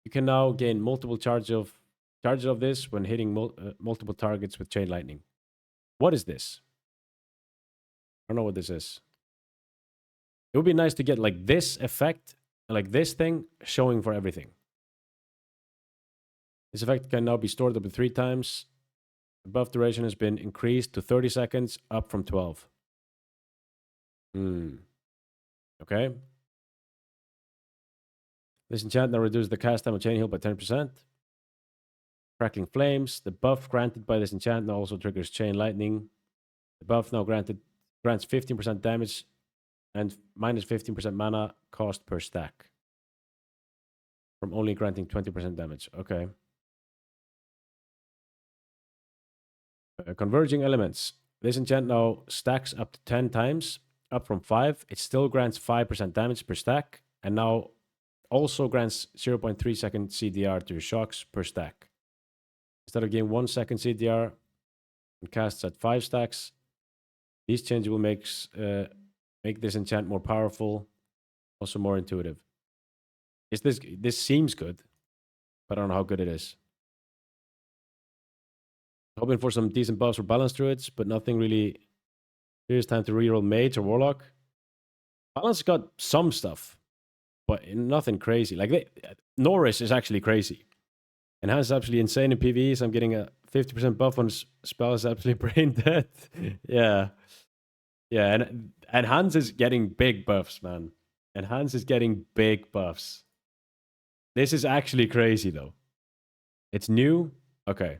you can now gain multiple charges of this when hitting multiple targets with Chain Lightning. What is this? I don't know what this is. It would be nice to get like this effect, like this thing, showing for everything. This effect can now be stored up to 3 times. The buff duration has been increased to 30 seconds, up from 12. Okay. This enchant now reduces the cast time of Chain Heal by 10%. Crackling Flames. The buff granted by this enchant now also triggers Chain Lightning. The buff now grants 15% damage and minus 15% mana cost per stack. From only granting 20% damage. Okay. Converging Elements. This enchant now stacks up to 10 times, up from 5. It still grants 5% damage per stack, and now also grants 0.3 second CDR to your shocks per stack. Instead of getting 1 second CDR and casts at 5 stacks, these changes will make this enchant more powerful, also more intuitive. This seems good, but I don't know how good it is. Hoping for some decent buffs for balanced druids, but nothing really. Here's time to reroll mage or warlock. Balance got some stuff, but nothing crazy. Like Norris is actually crazy. Enhance is absolutely insane in PvE, so I'm getting a 50% buff on spell is absolutely brain dead. Yeah. Yeah, and Enhance is getting big buffs, man. Enhance is getting big buffs. This is actually crazy, though. It's new? Okay.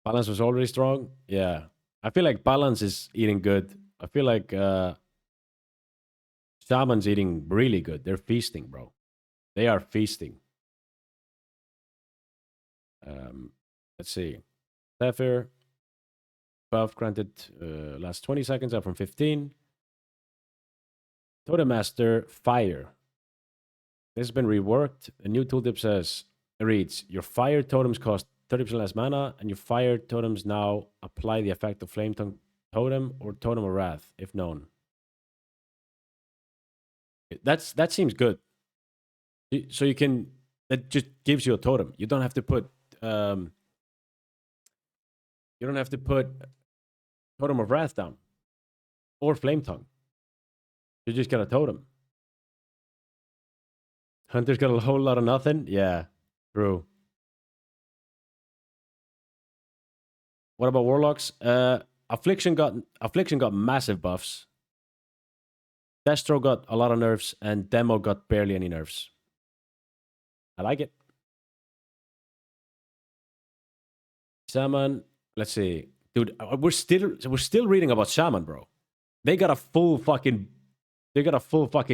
Balance was already strong? Yeah. I feel like Balance is eating good. I feel like Shaman's eating really good. They're feasting, bro. They are feasting. Let's see. Sapphire. Buff granted last 20 seconds up from 15. Totem Master Fire. This has been reworked. A new tooltip reads, your fire totems cost 30% less mana, and your fire totems now apply the effect of Flame Tongue Totem or Totem of Wrath, if known. That seems good. So you can, that just gives you a totem. You don't have to put Totem of Wrath down or Flame Tongue. You just got a totem. Hunter's got a whole lot of nothing. Yeah, true. What about warlocks? Affliction got massive buffs. Destro got a lot of nerfs, and Demo got barely any nerfs. I like it. Shaman, let's see, dude. We're still reading about Shaman, bro. They got a full fucking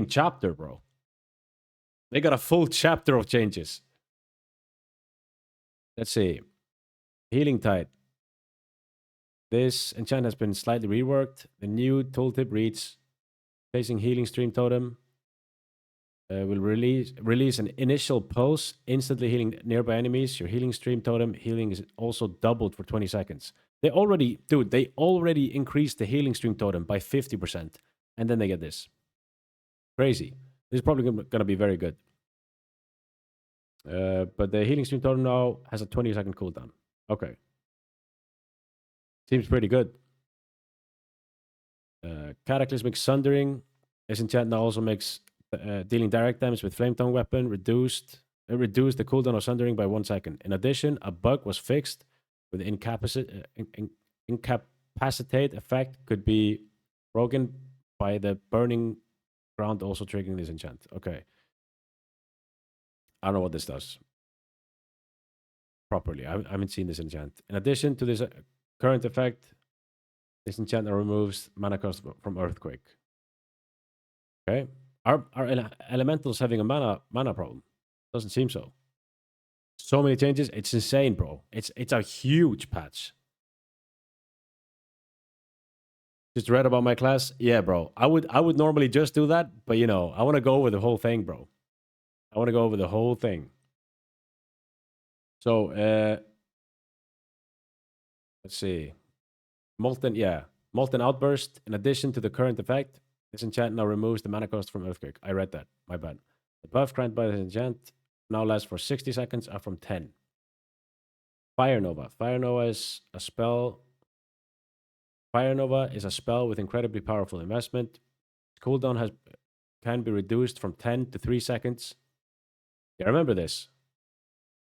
chapter, bro. They got a full chapter of changes. Let's see. Healing Tide. This enchant has been slightly reworked. The new tooltip reads, placing Healing Stream Totem will release an initial pulse, instantly healing nearby enemies. Your Healing Stream Totem healing is also doubled for 20 seconds. They already increased the Healing Stream Totem by 50%. And then they get this. Crazy. This is probably going to be very good. But the Healing Stream Totem now has a 20-second cooldown. Okay. Seems pretty good. Cataclysmic Sundering. This enchant now also makes dealing direct damage with Flame Tongue weapon reduced the cooldown of Sundering by 1 second. In addition, a bug was fixed with the incapacitate effect could be broken by the burning ground also triggering this enchant. Okay. I don't know what this does properly. I haven't seen this enchant. In addition to this current effect, this enchant removes mana cost from Earthquake. Okay. Are elementals having a mana problem? Doesn't seem so. So many changes. It's insane, bro. It's a huge patch. Just read about my class? Yeah, bro. I would normally just do that, but you know, I want to go over the whole thing, bro. I want to go over the whole thing. So, let's see. Molten Outburst. In addition to the current effect, this enchant now removes the mana cost from Earthquake. I read that. My bad. The buff granted by this enchant now lasts for 60 seconds, up from 10. Fire Nova. Fire Nova is a spell. Fire Nova is a spell with incredibly powerful investment. Cooldown can be reduced from 10 to 3 seconds. Yeah, remember this.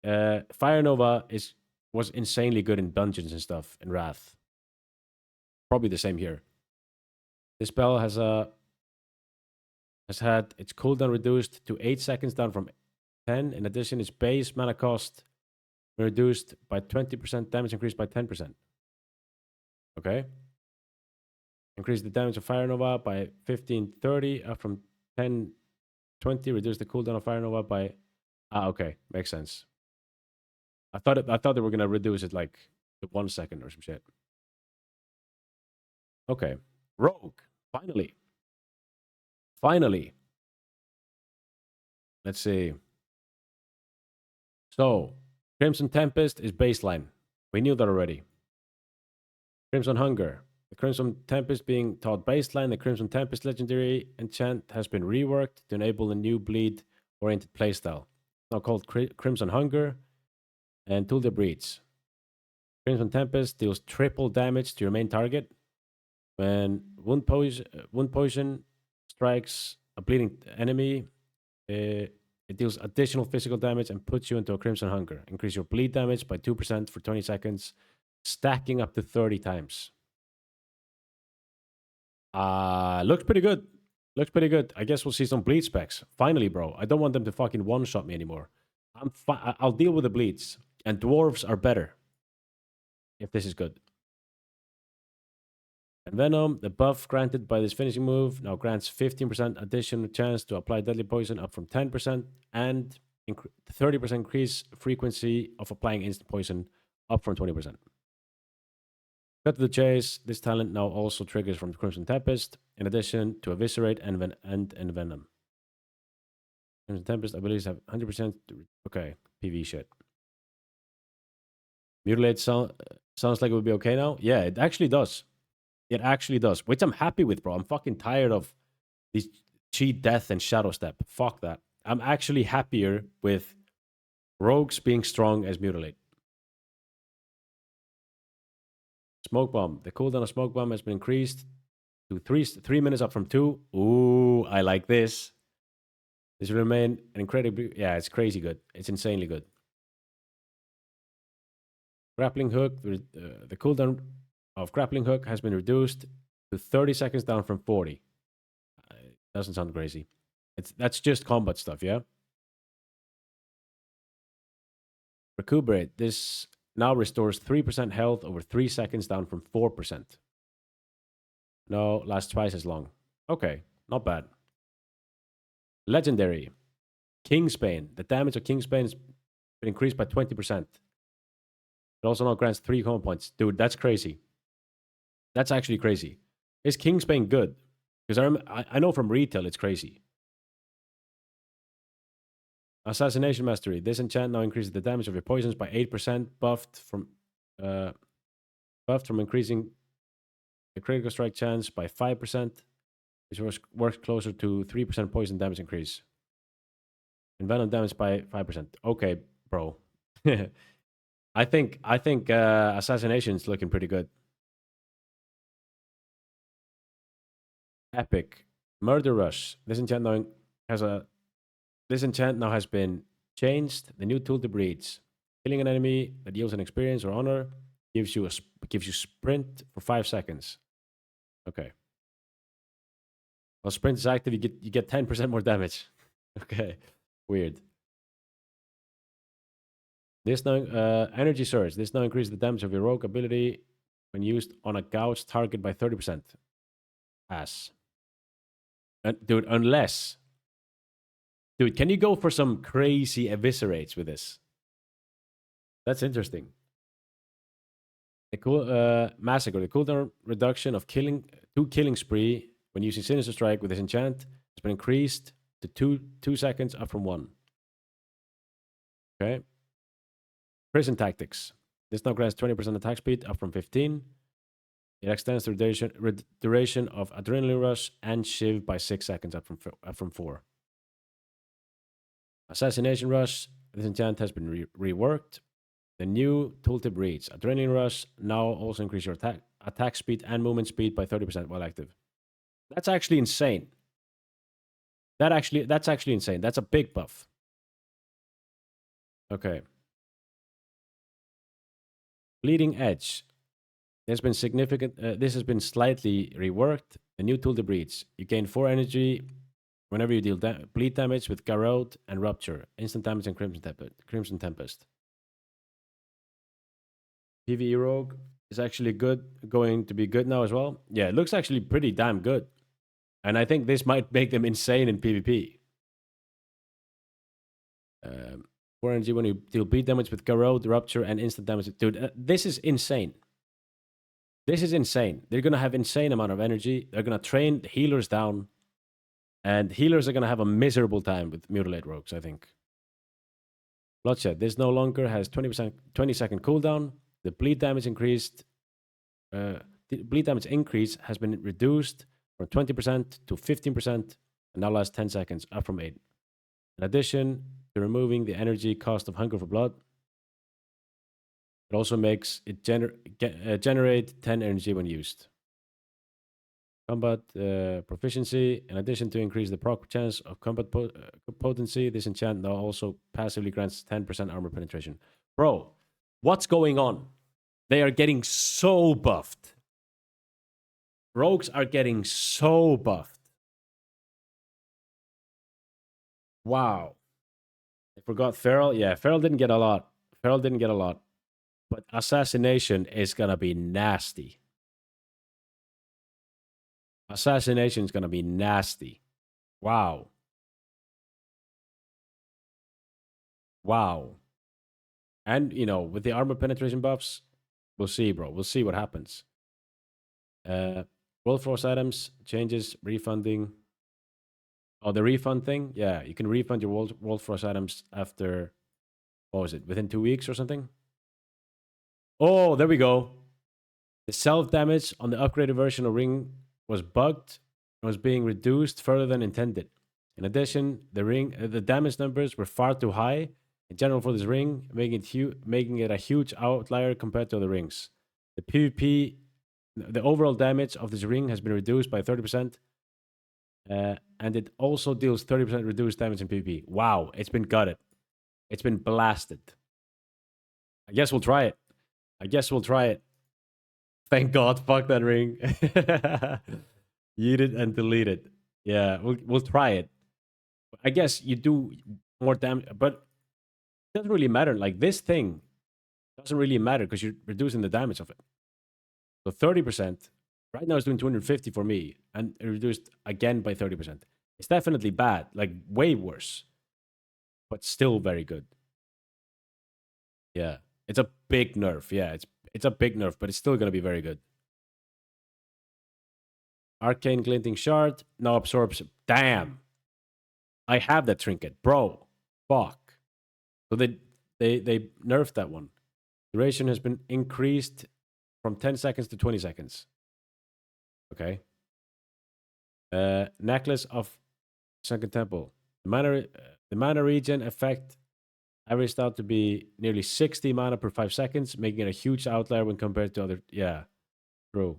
Fire Nova was insanely good in dungeons and stuff in Wrath. Probably the same here. This spell has had its cooldown reduced to 8 seconds, down from 10. In addition, its base mana cost reduced by 20%, damage increased by 10%. Okay. Increase the damage of Fire Nova by 1530, up from 1020. Reduce the cooldown of Fire Nova by... okay. Makes sense. I thought they were going to reduce it like 1 second or some shit. Okay. Rogue. Finally. Finally. Let's see. So, Crimson Tempest is baseline. We knew that already. Crimson Hunger. The Crimson Tempest being taught baseline. The Crimson Tempest legendary enchant has been reworked to enable a new bleed-oriented playstyle. Now called Crimson Hunger and Tool the Breeds. Crimson Tempest deals triple damage to your main target. When wound poison strikes a bleeding enemy, it deals additional physical damage and puts you into a Crimson Hunger. Increase your bleed damage by 2% for 20 seconds, stacking up to 30 times. Looks pretty good. Looks pretty good. I guess we'll see some bleed specs. Finally, bro. I don't want them to fucking one-shot me anymore. I'll deal with the bleeds. And dwarves are better. If this is good. And Venom, the buff granted by this finishing move now grants 15% additional chance to apply deadly poison, up from 10%, and 30% increase frequency of applying instant poison, up from 20%. Cut to the chase, this talent now also triggers from Crimson Tempest, in addition to Eviscerate and Venom. Crimson Tempest abilities have 100%. Okay, PV shit. Mutilate sounds like it would be okay now. Yeah, it actually does. It actually does, which I'm happy with, bro. I'm fucking tired of these cheat death and shadow step. Fuck that. I'm actually happier with rogues being strong as mutilate. Smoke bomb. The cooldown of smoke bomb has been increased to 3 minutes, up from 2. Ooh, I like this. This will remain an incredibly... Yeah, it's crazy good. It's insanely good. Grappling hook. The cooldown of grappling hook has been reduced to 30 seconds, down from 40. Doesn't sound crazy. That's just combat stuff, yeah? Recuperate. This now restores 3% health over 3 seconds, down from 4%. No, lasts twice as long. Okay, not bad. Legendary. Kingsbane. The damage of Kingsbane has been increased by 20%. It also now grants 3 combo points. Dude, that's crazy. That's actually crazy. Is Kingsbane good? Because I know from retail it's crazy. Assassination Mastery. This enchant now increases the damage of your poisons by 8%, buffed from increasing the critical strike chance by 5%, which works closer to 3% poison damage increase. And venom damage by 5%. Okay, bro. I think Assassination is looking pretty good. Epic. Murder Rush. This enchant now has been changed. The new tool to breeds. Killing an enemy that yields an experience or honor gives you sprint for 5 seconds. Okay. While sprint is active, you get 10% more damage. Okay. Weird. This now energy surge. This now increases the damage of your rogue ability when used on a gouged target by 30%. Ass. Dude, unless... Dude, can you go for some crazy eviscerates with this? That's interesting. The cool massacre. The cooldown reduction of killing spree when using Sinister Strike with this enchant has been increased to 2 seconds, up from 1. Okay. Prison Tactics. This now grants 20% attack speed, up from 15. It extends the duration of Adrenaline Rush and Shiv by 6 seconds, up from 4. Assassination Rush. This enchant has been reworked. The new tooltip reads: Adrenaline Rush now also increase your attack speed and movement speed by 30% while active. That's actually insane. That's actually insane. That's a big buff. Okay. Bleeding Edge. There's been significant. This has been slightly reworked. The new tooltip reads: you gain 4 energy Whenever you deal bleed damage with Garrote and Rupture, instant damage and Crimson Tempest. PvE Rogue is actually going to be good now as well. Yeah, it looks actually pretty damn good. And I think this might make them insane in PvP. 4 energy when you deal bleed damage with Garrote, Rupture, and instant damage. Dude, this is insane. This is insane. They're going to have insane amount of energy. They're going to train healers down. And healers are going to have a miserable time with Mutilate Rogues, I think. Bloodshed. This no longer has 20-second cooldown. The bleed damage increased. The bleed damage increase has been reduced from 20% to 15% and now lasts 10 seconds, up from 8. In addition to removing the energy cost of Hunger for Blood, it also makes it generate 10 energy when used. Combat proficiency. In addition to increase the proc chance of combat potency, this enchant now also passively grants 10% armor penetration. Bro, what's going on? They are getting so buffed. Rogues are getting so buffed. Wow. I forgot Feral. Yeah, Feral didn't get a lot. But Assassination is going to be nasty. Assassination is going to be nasty. Wow. Wow. And, you know, with the armor penetration buffs, we'll see, bro. We'll see what happens. Worldforged Items, changes, refunding. Oh, the refund thing? Yeah, you can refund your Worldforged Items after, what was it, within 2 weeks or something? Oh, there we go. The self-damage on the upgraded version of Ring was bugged and was being reduced further than intended. In addition, the damage numbers were far too high in general for this ring, making it a huge outlier compared to other rings. The PvP, the overall damage of this ring has been reduced by 30%, and it also deals 30% reduced damage in PvP. Wow, it's been gutted. It's been blasted. I guess we'll try it. Thank God, fuck that ring. Yeet it and delete it. Yeah, we'll try it. I guess you do more damage, but it doesn't really matter. Like, this thing doesn't really matter because you're reducing the damage of it. So 30%, right now it's doing 250 for me, and it reduced again by 30%. It's definitely bad, like way worse, but still very good. Yeah, it's a big nerf. Yeah, it's a big nerf, but it's still going to be very good. Arcane Glinting Shard now absorbs. Damn. I have that trinket, bro. Fuck. So they nerfed that one. Duration has been increased from 10 seconds to 20 seconds. Okay. Necklace of Sunken Temple. The mana regen effect averaged out to be nearly 60 mana per 5 seconds, making it a huge outlier when compared to other. Yeah, true.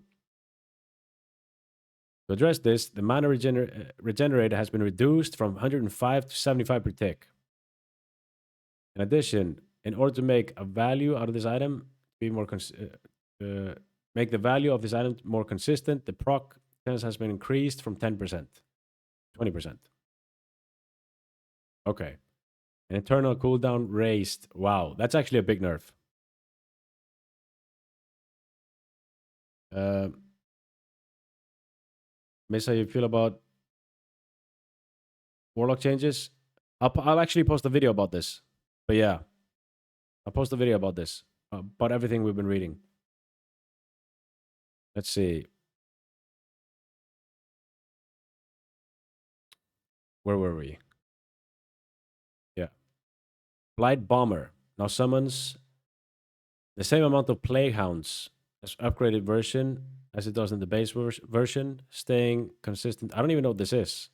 To address this, the mana regenerator has been reduced from 105 to 75 per tick. In addition, in order to make a value out of this item, make the value of this item more consistent, the proc chance has been increased from 10% to 20%. Okay. An eternal cooldown raised. Wow, that's actually a big nerf. Miss, how you feel about Warlock changes? I'll actually post a video about this. But yeah, I'll post a video about this. About everything we've been reading. Let's see. Where were we? Yeah. Blight Bomber now summons the same amount of Plague Hounds as upgraded version as it does in the base version, staying consistent. I don't even know what this is.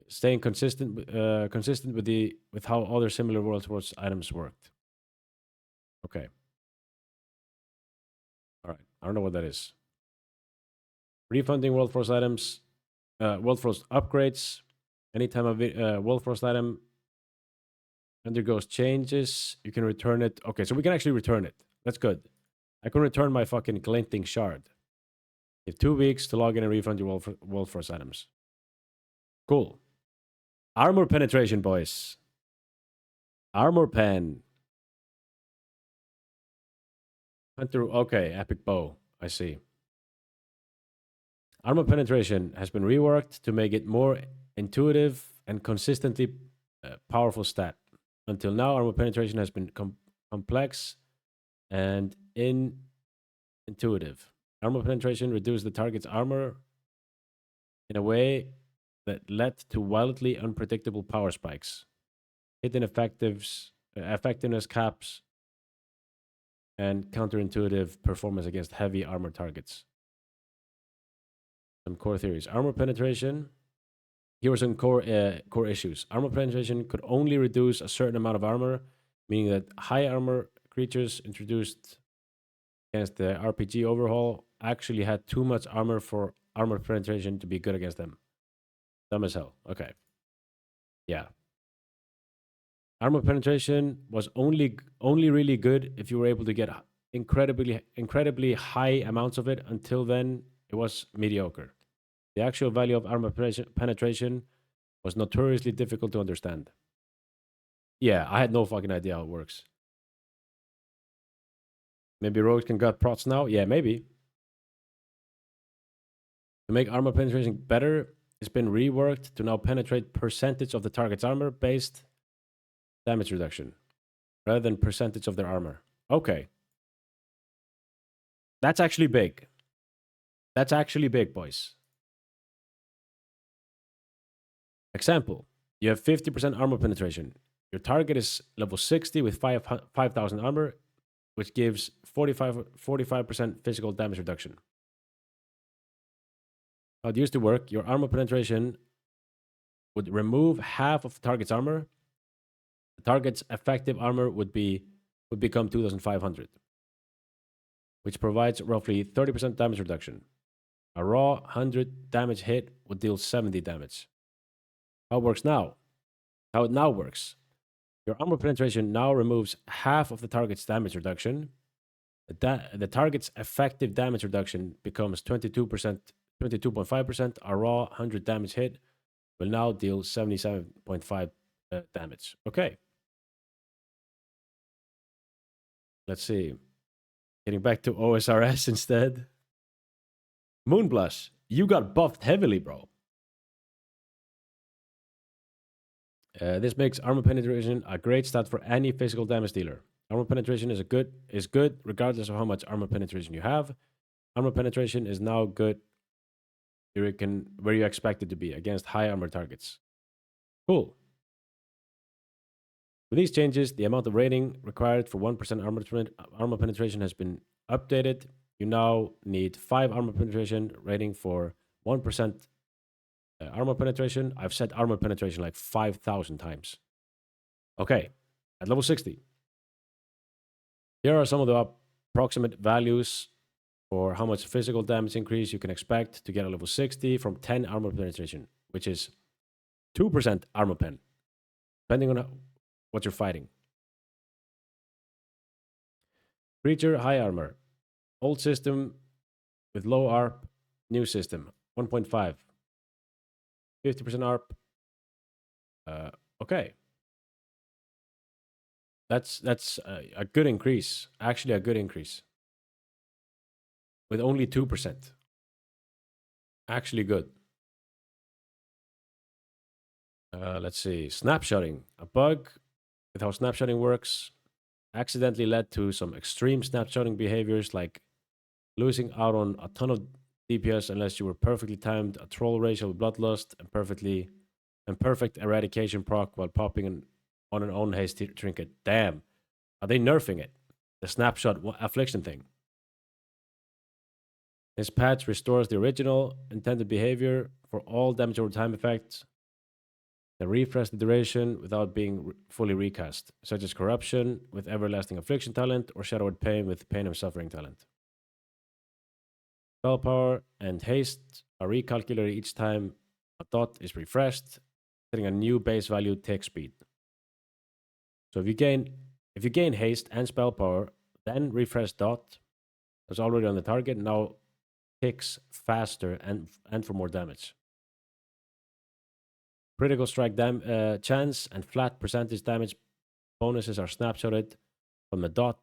Staying consistent with how other similar Worldforged items worked. Okay. All right. I don't know what that is. Refunding Worldforged items, Worldforged upgrades. Anytime a Worldforged item undergoes changes, you can return it. Okay, so we can actually return it. That's good. I can return my fucking Glinting Shard. You have 2 weeks to log in and refund your Worldforged items. Cool. Armor penetration, boys. Armor pen. Hunter, okay, epic bow. I see. Armor penetration has been reworked to make it more intuitive and consistently powerful stat. Until now, armor penetration has been complex and intuitive. Armor penetration reduced the target's armor in a way that led to wildly unpredictable power spikes, hidden effectiveness caps, and counterintuitive performance against heavy armor targets. Some core theories. Armor penetration. Here are some core issues. Armor penetration could only reduce a certain amount of armor, meaning that high armor creatures introduced against the RPG overhaul actually had too much armor for armor penetration to be good against them. Dumb as hell. Okay. Yeah. Armor penetration was only really good if you were able to get incredibly high amounts of it. Until then, it was mediocre. The actual value of armor penetration was notoriously difficult to understand. Yeah, I had no fucking idea how it works. Maybe rogues can gut prots now? Yeah, maybe. To make armor penetration better, it's been reworked to now penetrate percentage of the target's armor based damage reduction rather than percentage of their armor. Okay. That's actually big. That's actually big, boys. Example, you have 50% armor penetration. Your target is level 60 with 5,000 armor, which gives 45% physical damage reduction. How it used to work, your armor penetration would remove half of the target's armor. The target's effective armor would become 2,500, which provides roughly 30% damage reduction. A raw 100 damage hit would deal 70 damage. How it works now? How it now works. Your armor penetration now removes half of the target's damage reduction. The target's effective damage reduction becomes 22.5%. A raw 100 damage hit will now deal 77.5 damage. Okay. Let's see. Getting back to OSRS instead. Moonblush, you got buffed heavily, bro. This makes armor penetration a great stat for any physical damage dealer. Armor penetration is good regardless of how much armor penetration you have. Armor penetration is now good where you expect it to be against high armor targets. Cool. With these changes, the amount of rating required for 1% armor penetration has been updated. You now need 5 armor penetration rating for 1% armor penetration. I've said armor penetration like 5,000 times. Okay, at level 60. Here are some of the approximate values for how much physical damage increase you can expect to get at level 60 from 10 armor penetration, which is 2% armor pen, depending on what you're fighting. Creature, high armor. Old system with low ARP, new system, 1.5. 50% ARP. Okay. That's a good increase. Actually, a good increase. With only 2%. Actually good. Let's see. Snapshotting. A bug with how snapshotting works accidentally led to some extreme snapshotting behaviors like losing out on a ton of DPS unless you were perfectly timed, a troll racial bloodlust, and perfect eradication proc while popping on an own haste trinket. Damn. Are they nerfing it? The snapshot affliction thing. This patch restores the original intended behavior for all damage over time effects and refresh the duration without being fully recast, such as corruption with everlasting affliction talent or shadowed pain with pain of suffering talent. Spell power and haste are recalculated each time a dot is refreshed, setting a new base value tick speed. So if you gain haste and spell power, then refresh dot that's already on the target now ticks faster and for more damage. Critical strike chance and flat percentage damage bonuses are snapshotted from the dot,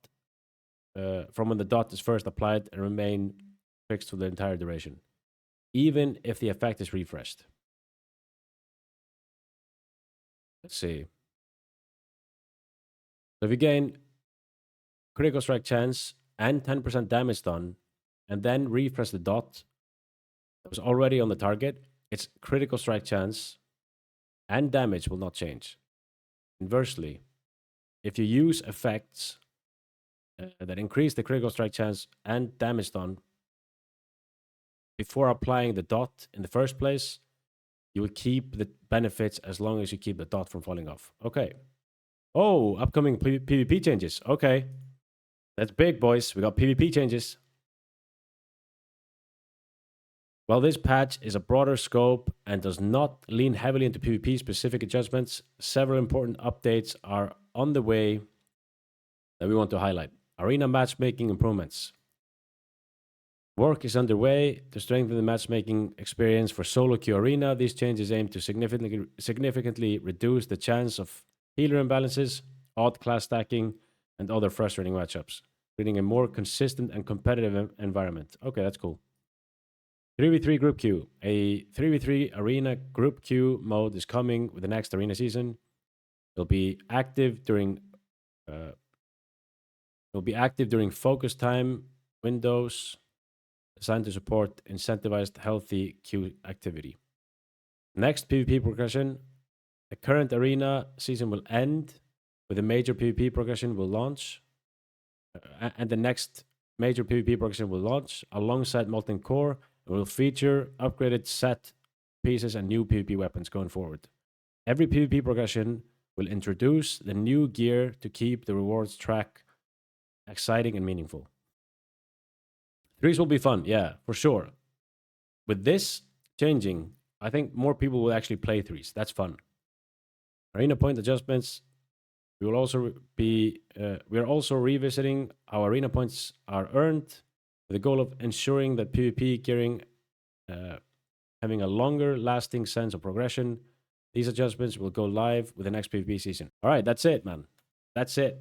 from when the dot is first applied and remain fixed for the entire duration, even if the effect is refreshed. Let's see. So if you gain critical strike chance and 10% damage done, and then refresh the dot that was already on the target, its critical strike chance and damage will not change. Inversely, if you use effects that increase the critical strike chance and damage done before applying the dot in the first place, you will keep the benefits as long as you keep the dot from falling off. Okay. Oh, upcoming PvP changes. Okay. That's big, boys. We got PvP changes. While this patch is a broader scope and does not lean heavily into PvP specific adjustments, several important updates are on the way that we want to highlight. Arena matchmaking improvements. Work is underway to strengthen the matchmaking experience for solo queue arena. These changes aim to significantly reduce the chance of healer imbalances, odd class stacking, and other frustrating matchups, creating a more consistent and competitive environment. Okay, that's cool. 3v3 group queue. A 3v3 arena group queue mode is coming with the next arena season. It'll be active during focus time windows designed to support incentivized healthy queue activity. Next PvP progression. The current arena season will end with a major PvP progression will launch, and the next major PvP progression will launch alongside Molten Core. It will feature upgraded set pieces and new PvP weapons going forward. Every PvP progression will introduce the new gear to keep the rewards track exciting and meaningful. 3s will be fun, yeah, for sure. With this changing, I think more people will actually play 3s. That's fun. Arena point adjustments. We are also revisiting how arena points are earned with the goal of ensuring that PvP gearing having a longer lasting sense of progression. These adjustments will go live with the next PvP season. All right, that's it, man. That's it.